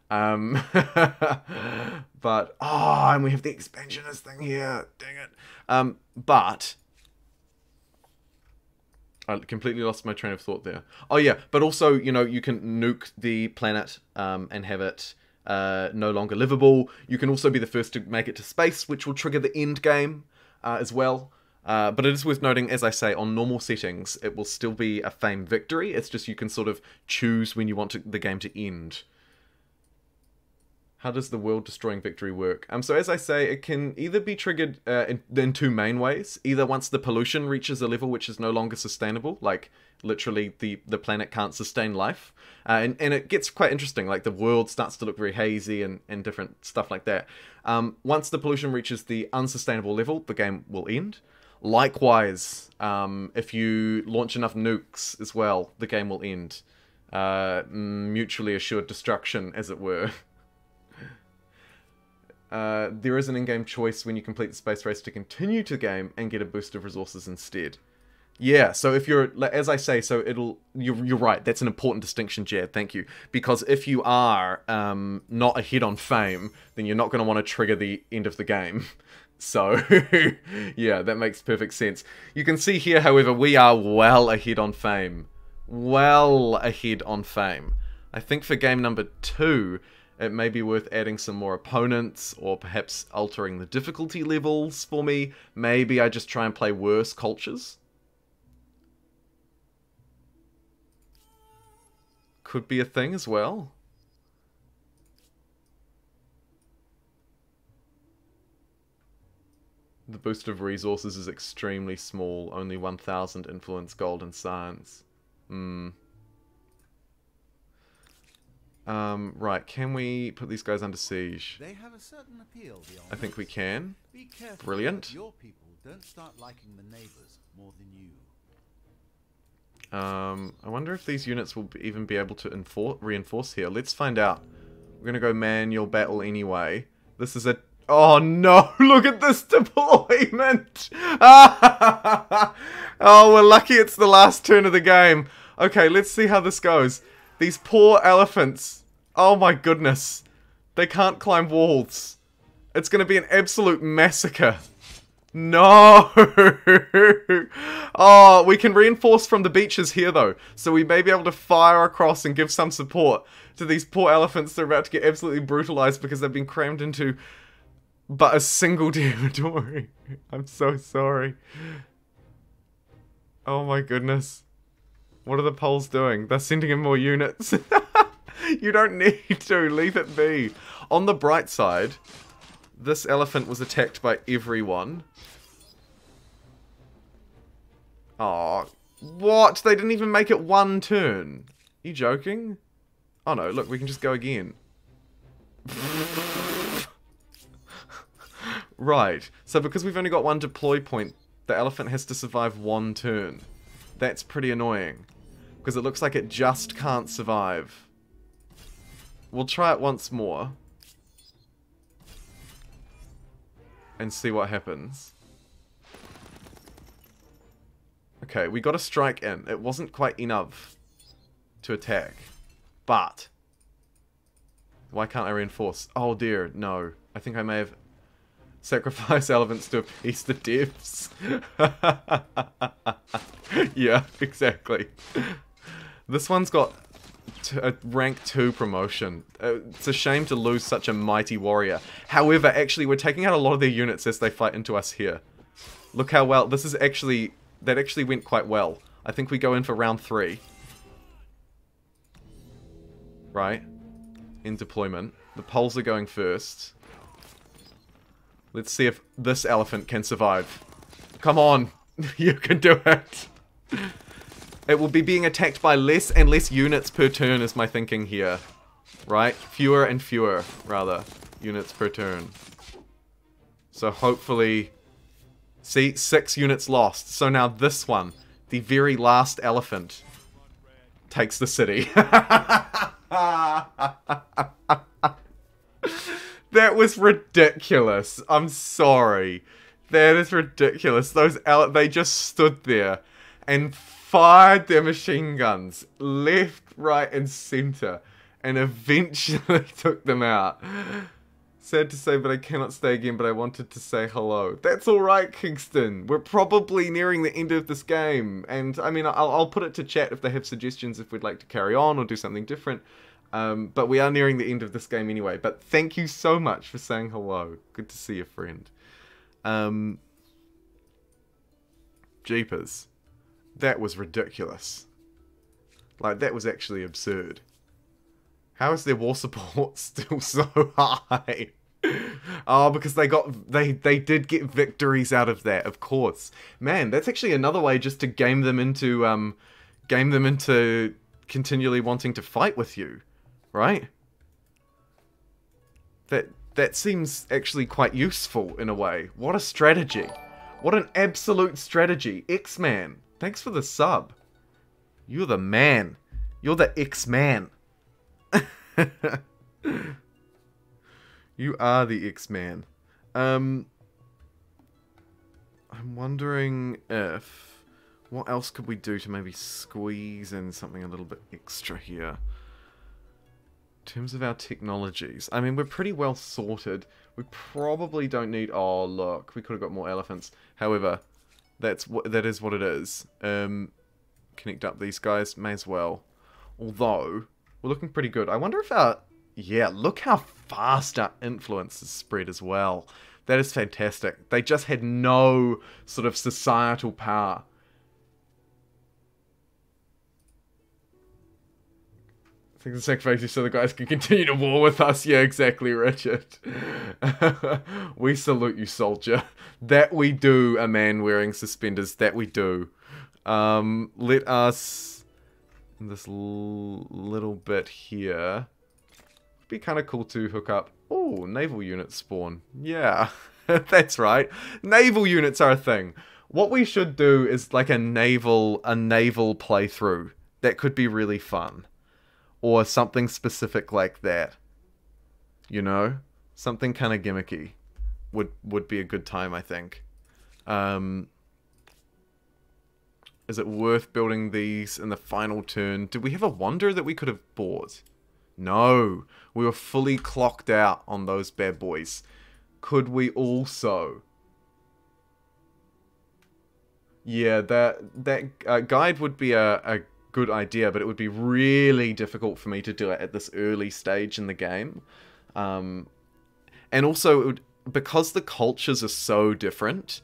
Speaker 1: But, and we have the expansionist thing here. Dang it. But I completely lost my train of thought there. Oh yeah, but also, you know, you can nuke the planet and have it no longer livable. You can also be the first to make it to space, which will trigger the end game as well. But it is worth noting, as I say, on normal settings, it will still be a fame victory. It's just you can sort of choose when you want the game to end. How does the world-destroying victory work? So as I say, it can either be triggered in two main ways. Either once the pollution reaches a level which is no longer sustainable, like literally the planet can't sustain life. And it gets quite interesting, like the world starts to look very hazy and different stuff like that. Once the pollution reaches the unsustainable level, the game will end. Likewise, if you launch enough nukes as well, the game will end. Mutually assured destruction, as it were. There is an in-game choice when you complete the space race to continue to game and get a boost of resources instead. Yeah, so if you're, as I say, so you're right, that's an important distinction, Jad, thank you. Because if you are not ahead on fame, then you're not going to want to trigger the end of the game. So, yeah, that makes perfect sense. You can see here, however, we are well ahead on fame. Well ahead on fame. I think for game number 2, it may be worth adding some more opponents, or perhaps altering the difficulty levels for me. Maybe I just try and play worse cultures. Could be a thing as well. The boost of resources is extremely small, only 1,000 influence, gold, and science. Right, can we put these guys under siege?
Speaker 2: They have a certain appeal,
Speaker 1: I think we can.
Speaker 2: Be careful.
Speaker 1: Brilliant.
Speaker 2: Your people don't start liking the neighbors more than you.
Speaker 1: I wonder if these units will even be able to reinforce here. Let's find out. We're gonna go manual battle anyway. This is a... Oh no! Look at this deployment! Oh, we're lucky it's the last turn of the game. Okay, let's see how this goes. These poor elephants. Oh my goodness. They can't climb walls. It's gonna be an absolute massacre. No! Oh, we can reinforce from the beaches here though. So we may be able to fire across and give some support to these poor elephants that are about to get absolutely brutalized because they've been crammed into but a single territory. I'm so sorry. Oh my goodness. What are the Poles doing? They're sending in more units. You don't need to. Leave it be. On the bright side, this elephant was attacked by everyone. Oh, what? They didn't even make it one turn. Are you joking? Oh no, look, we can just go again. Right, so because we've only got one deploy point, the elephant has to survive one turn. That's pretty annoying, because it looks like it just can't survive. We'll try it once more. And see what happens. Okay, we got a strike in. It wasn't quite enough to attack. But why can't I reinforce? Oh dear, no. I think I may have sacrificed elephants to appease the devs. Yeah, exactly. This one's got a rank 2 promotion. It's a shame to lose such a mighty warrior. However, actually, we're taking out a lot of their units as they fight into us here. Look how well, this is actually, that actually went quite well. I think we go in for round 3. Right? In deployment. The poles are going first. Let's see if this elephant can survive. Come on! You can do it! It will be being attacked by less and less units per turn is my thinking here. Right? Fewer and fewer, rather, units per turn. So hopefully... See, 6 units lost. So now this one, the very last elephant, takes the city. That was ridiculous. I'm sorry. That is ridiculous. They just stood there and fired their machine guns left, right, and center, and eventually took them out. Sad to say, but I cannot stay again, but I wanted to say hello. That's alright, Kingston. We're probably nearing the end of this game. And, I mean, I'll put it to chat if they have suggestions if we'd like to carry on or do something different. But we are nearing the end of this game anyway. But thank you so much for saying hello. Good to see you, friend. Jeepers. That was ridiculous. Like, that was actually absurd. How is their war support still so high? Oh, because they did get victories out of that, of course. Man, that's actually another way just to game them into continually wanting to fight with you, right? That seems actually quite useful in a way. What a strategy. What an absolute strategy. X-Man, thanks for the sub. You're the man. You're the X-Man. You are the X-Man. I'm wondering if... What else could we do to maybe squeeze in something a little bit extra here? In terms of our technologies. I mean, we're pretty well sorted. We probably don't need... Oh, look. We could have got more elephants. However, that is what it is. Connect up these guys. May as well. Although... We're looking pretty good. I wonder if our... Yeah, look how fast our influence has spread as well. That is fantastic. They just had no sort of societal power. I think the sacrifice so the guys can continue to war with us. Yeah, exactly, Richard. We salute you, soldier. That we do, a man wearing suspenders. That we do. Let us... This little bit here. It'd be kind of cool to hook up. Oh, naval units spawn. Yeah, that's right. Naval units are a thing. What we should do is like a naval playthrough. That could be really fun. Or something specific like that. You know? Something kind of gimmicky. Would be a good time, I think. Is it worth building these in the final turn? Did we have a wonder that we could have bought? No. We were fully clocked out on those bad boys. Could we also... Yeah, that guide would be a good idea, but it would be really difficult for me to do it at this early stage in the game. And also, it would, because the cultures are so different,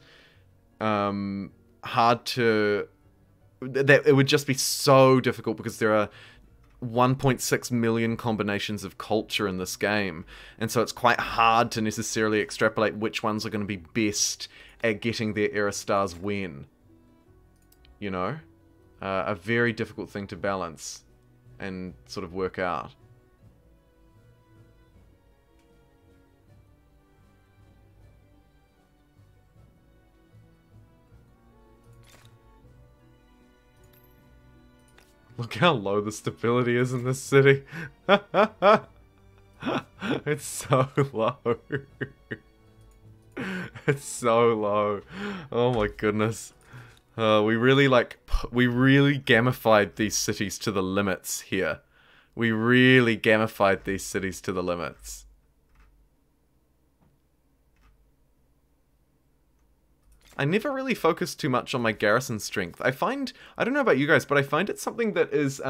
Speaker 1: hard to... That it would just be so difficult because there are 1.6 million combinations of culture in this game, and so it's quite hard to necessarily extrapolate which ones are going to be best at getting their era stars when. You know? A very difficult thing to balance and sort of work out. Look how low the stability is in this city. It's so low. It's so low. Oh my goodness. We really gamified these cities to the limits here. We really gamified these cities to the limits. I never really focused too much on my garrison strength. I don't know about you guys, but I find it something that is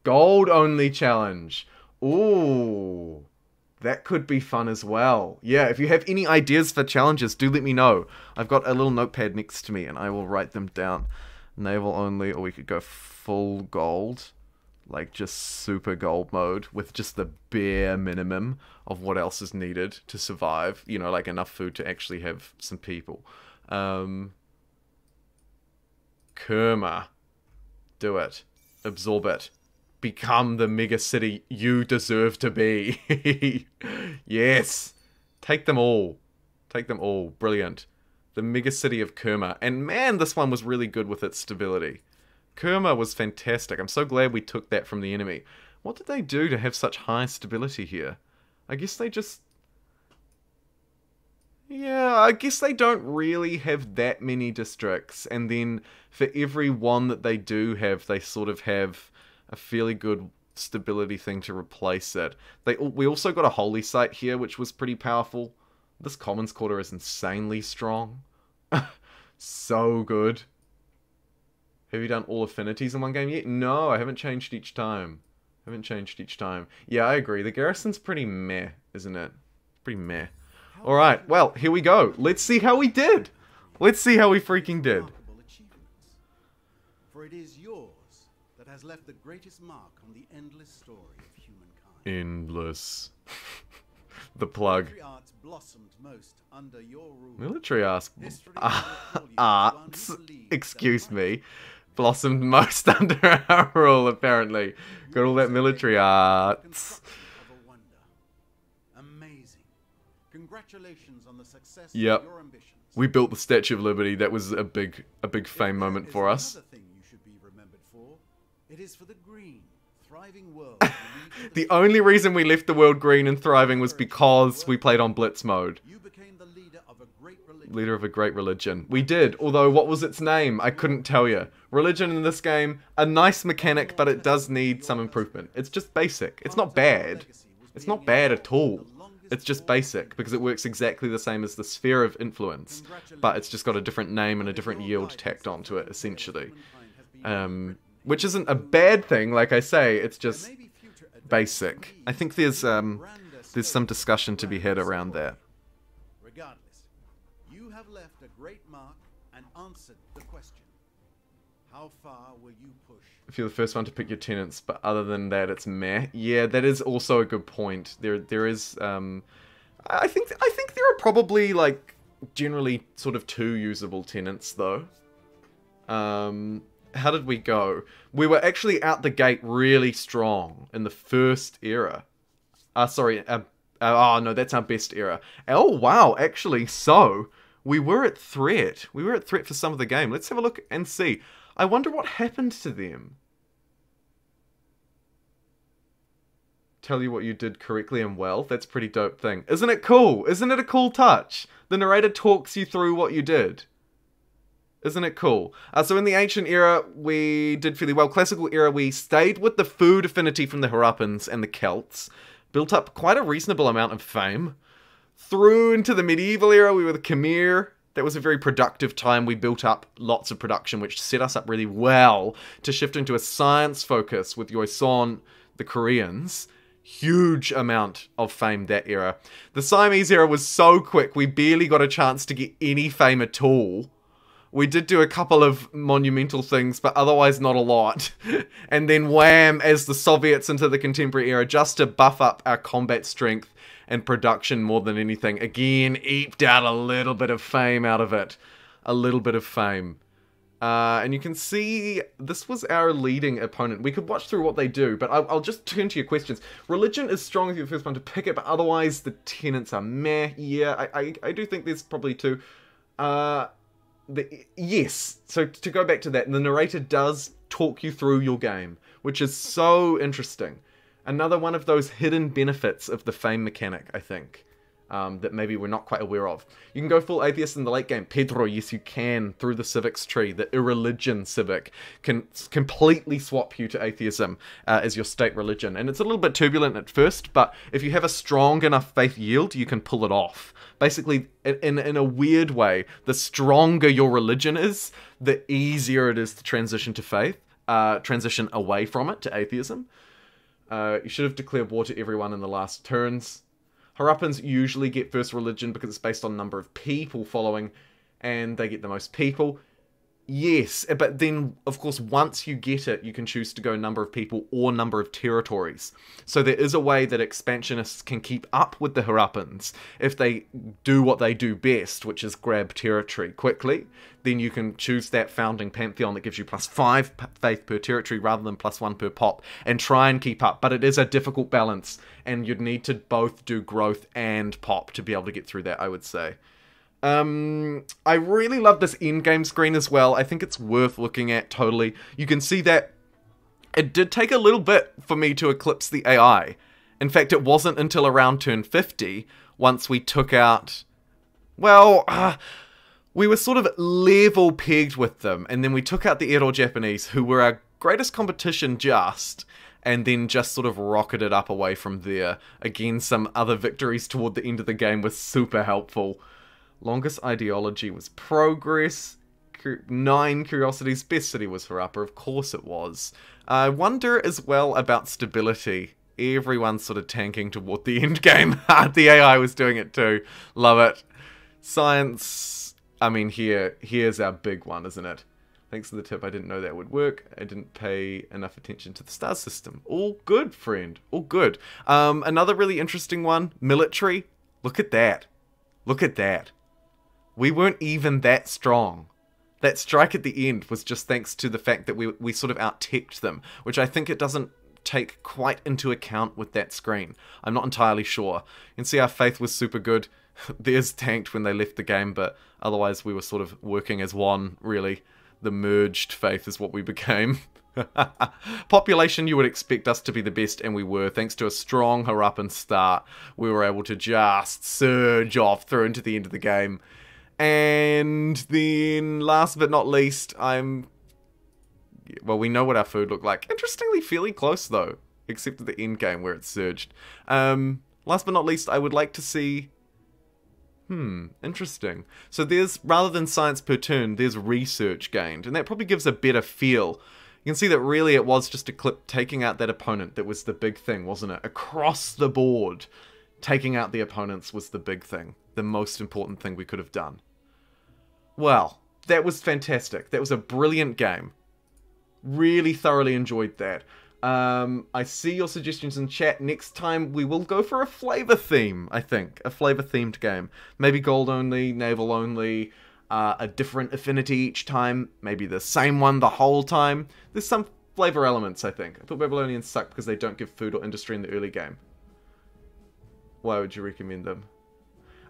Speaker 1: Gold only challenge. Ooh. That could be fun as well. Yeah, if you have any ideas for challenges, do let me know. I've got a little notepad next to me and I will write them down. Naval only, or we could go full gold. Like just super gold mode with just the bare minimum of what else is needed to survive. You know, like enough food to actually have some people. Kerma. Do it. Absorb it. Become the mega city you deserve to be. Yes. Take them all. Take them all. Brilliant. The mega city of Kerma. And man, this one was really good with its stability. Kerma was fantastic. I'm so glad we took that from the enemy. What did they do to have such high stability here? I guess they just... Yeah, I guess they don't really have that many districts. And then for every one that they do have, they sort of have a fairly good stability thing to replace it. We also got a holy site here, which was pretty powerful. This commons quarter is insanely strong. So good. Have you done all affinities in one game yet? No, I haven't changed each time. Yeah, I agree. The garrison's pretty meh, isn't it? Pretty meh. Alright, well, here we go. Let's see how we did. Let's see how we freaking did.
Speaker 2: For it is yours that has left the greatest mark on the endless story of humankind.
Speaker 1: Endless. The plug.
Speaker 2: Military arts blossomed most under your rule.
Speaker 1: Military arts, excuse me, blossomed most under our rule, apparently. Got all that military arts.
Speaker 2: Amazing. Congratulations on the success
Speaker 1: Yep.
Speaker 2: of your ambitions.
Speaker 1: We built the Statue of Liberty. That was a big fame moment for us.
Speaker 2: Another thing you should be remembered for. It is for the green, thriving world.
Speaker 1: The only reason we left the world green and thriving was because we played on Blitz mode.
Speaker 2: You became the leader of a great religion.
Speaker 1: Leader of a great religion. We did, although what was its name? I couldn't tell you. Religion in this game, a nice mechanic, but it does need some improvement. It's just basic. It's not bad. It's not bad at all. It's just basic, because it works exactly the same as the Sphere of Influence, but it's just got a different name and a different yield tacked onto it, essentially. Which isn't a bad thing, like I say, it's just basic. I think there's some discussion to be had around that.
Speaker 2: Regardless, you have left a great mark and answered the question. How far will you push?
Speaker 1: If you're the first one to pick your tenants, but other than that, it's meh. Yeah, that is also a good point. There is, I think there are probably like generally sort of 2 usable tenants though. How did we go? We were actually out the gate really strong in the first era. Sorry, oh no, that's our best era. Oh wow, actually, so we were at threat. We were at threat for some of the game. Let's have a look and see. I wonder what happened to them. Tell you what you did correctly and well. That's a pretty dope thing. Isn't it cool? Isn't it a cool touch? The narrator talks you through what you did. Isn't it cool? So in the ancient era, we did fairly well. Classical era, we stayed with the food affinity from the Harappans and the Celts. Built up quite a reasonable amount of fame. Through into the medieval era, we were the Khmer. That was a very productive time. We built up lots of production, which set us up really well to shift into a science focus with Yoson, the Koreans. Huge amount of fame that era. The Siamese era was so quick, we barely got a chance to get any fame at all. We did do a couple of monumental things, but otherwise not a lot. And then wham, as the Soviets into the contemporary era, just to buff up our combat strength and production more than anything. Again, eked out a little bit of fame out of it. A little bit of fame. And you can see this was our leading opponent. We could watch through what they do, but I'll just turn to your questions. Religion is strong if you're the first one to pick it, but otherwise the tenants are meh. Yeah, I do think there's probably 2. Yes, so to go back to that, the narrator does talk you through your game, which is so interesting. Another one of those hidden benefits of the fame mechanic, I think, that maybe we're not quite aware of. You can go full atheist in the late game. Pedro, yes you can, through the civics tree. The irreligion civic can completely swap you to atheism as your state religion. And it's a little bit turbulent at first, but if you have a strong enough faith yield, you can pull it off. Basically, in a weird way, the stronger your religion is, the easier it is to transition to faith. transition away from it to atheism. You should have declared war to everyone in the last turns. Haruppans usually get first religion because it's based on number of people following, and they get the most people. Yes, but then, of course, once you get it, you can choose to go number of people or number of territories. So there is a way that expansionists can keep up with the Haruppans. If they do what they do best, which is grab territory quickly, then you can choose that founding pantheon that gives you +5 faith per territory rather than +1 per pop, and try and keep up. But it is a difficult balance, and you'd need to both do growth and pop to be able to get through that, I would say. I really love this endgame screen as well. I think it's worth looking at totally. You can see that it did take a little bit for me to eclipse the AI. In fact, it wasn't until around turn 50, once we took out... Well, we were sort of level pegged with them, and then we took out the Ero Japanese, who were our greatest competition just... and then just sort of rocketed up away from there. Again, some other victories toward the end of the game were super helpful. Longest ideology was progress. 9 curiosities. Best city was Harappa, of course it was. I wonder as well about stability. Everyone's sort of tanking toward the end game. The AI was doing it too. Love it. Science. I mean, here's our big one, isn't it? Thanks for the tip. I didn't know that would work. I didn't pay enough attention to the star system. All good, friend. All good. Another really interesting one. Military. Look at that. Look at that. We weren't even that strong. That strike at the end was just thanks to the fact that we sort of out-teched them, which I think it doesn't take quite into account with that screen. I'm not entirely sure. You can see our faith was super good. Theirs tanked when they left the game, but otherwise we were sort of working as one, really. The merged faith is what we became. Population, you would expect us to be the best, and we were. Thanks to a strong Harappan start, we were able to just surge off through into the end of the game. And then, last but not least, well, we know what our food looked like. Interestingly, fairly close, though. Except at the end game, where it surged. Last but not least, I would like to see... interesting. So there's, rather than science per turn, there's research gained. And that probably gives a better feel. You can see that really it was just a clip taking out that opponent that was the big thing, wasn't it? Across the board, taking out the opponents was the big thing. The most important thing we could have done. Well, that was fantastic. That was a brilliant game. Really thoroughly enjoyed that. I see your suggestions in chat. Next time we will go for a flavor theme, I think. A flavor themed game. Maybe gold only, naval only, a different affinity each time. Maybe the same one the whole time. There's some flavor elements, I think. I thought Babylonians suck because they don't give food or industry in the early game. Why would you recommend them?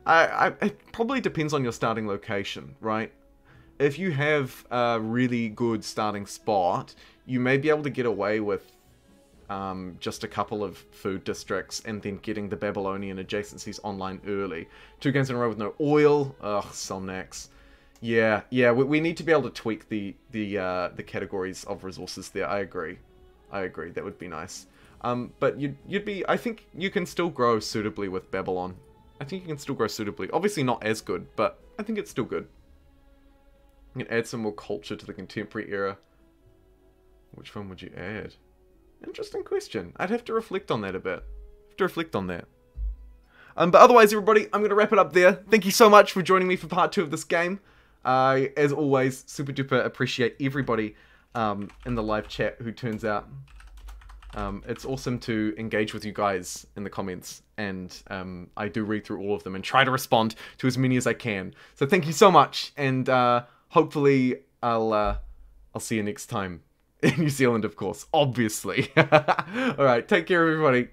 Speaker 1: It probably depends on your starting location, right? If you have a really good starting spot, you may be able to get away with just a couple of food districts and then getting the Babylonian adjacencies online early. 2 games in a row with no oil. Ugh, Somnax. Yeah, we need to be able to tweak the categories of resources there. I agree. That would be nice. But you'd be... I think you can still grow suitably with Babylon. I think you can still grow suitably. Obviously not as good, but I think it's still good. You can add some more culture to the contemporary era. Which one would you add? Interesting question. I'd have to reflect on that a bit. But otherwise, everybody, I'm going to wrap it up there. Thank you so much for joining me for part 2 of this game. As always, super duper appreciate everybody in the live chat who turns out. It's awesome to engage with you guys in the comments, and I do read through all of them and try to respond to as many as I can. So thank you so much, and hopefully I'll see you next time in New Zealand, of course, obviously. All right, take care, everybody.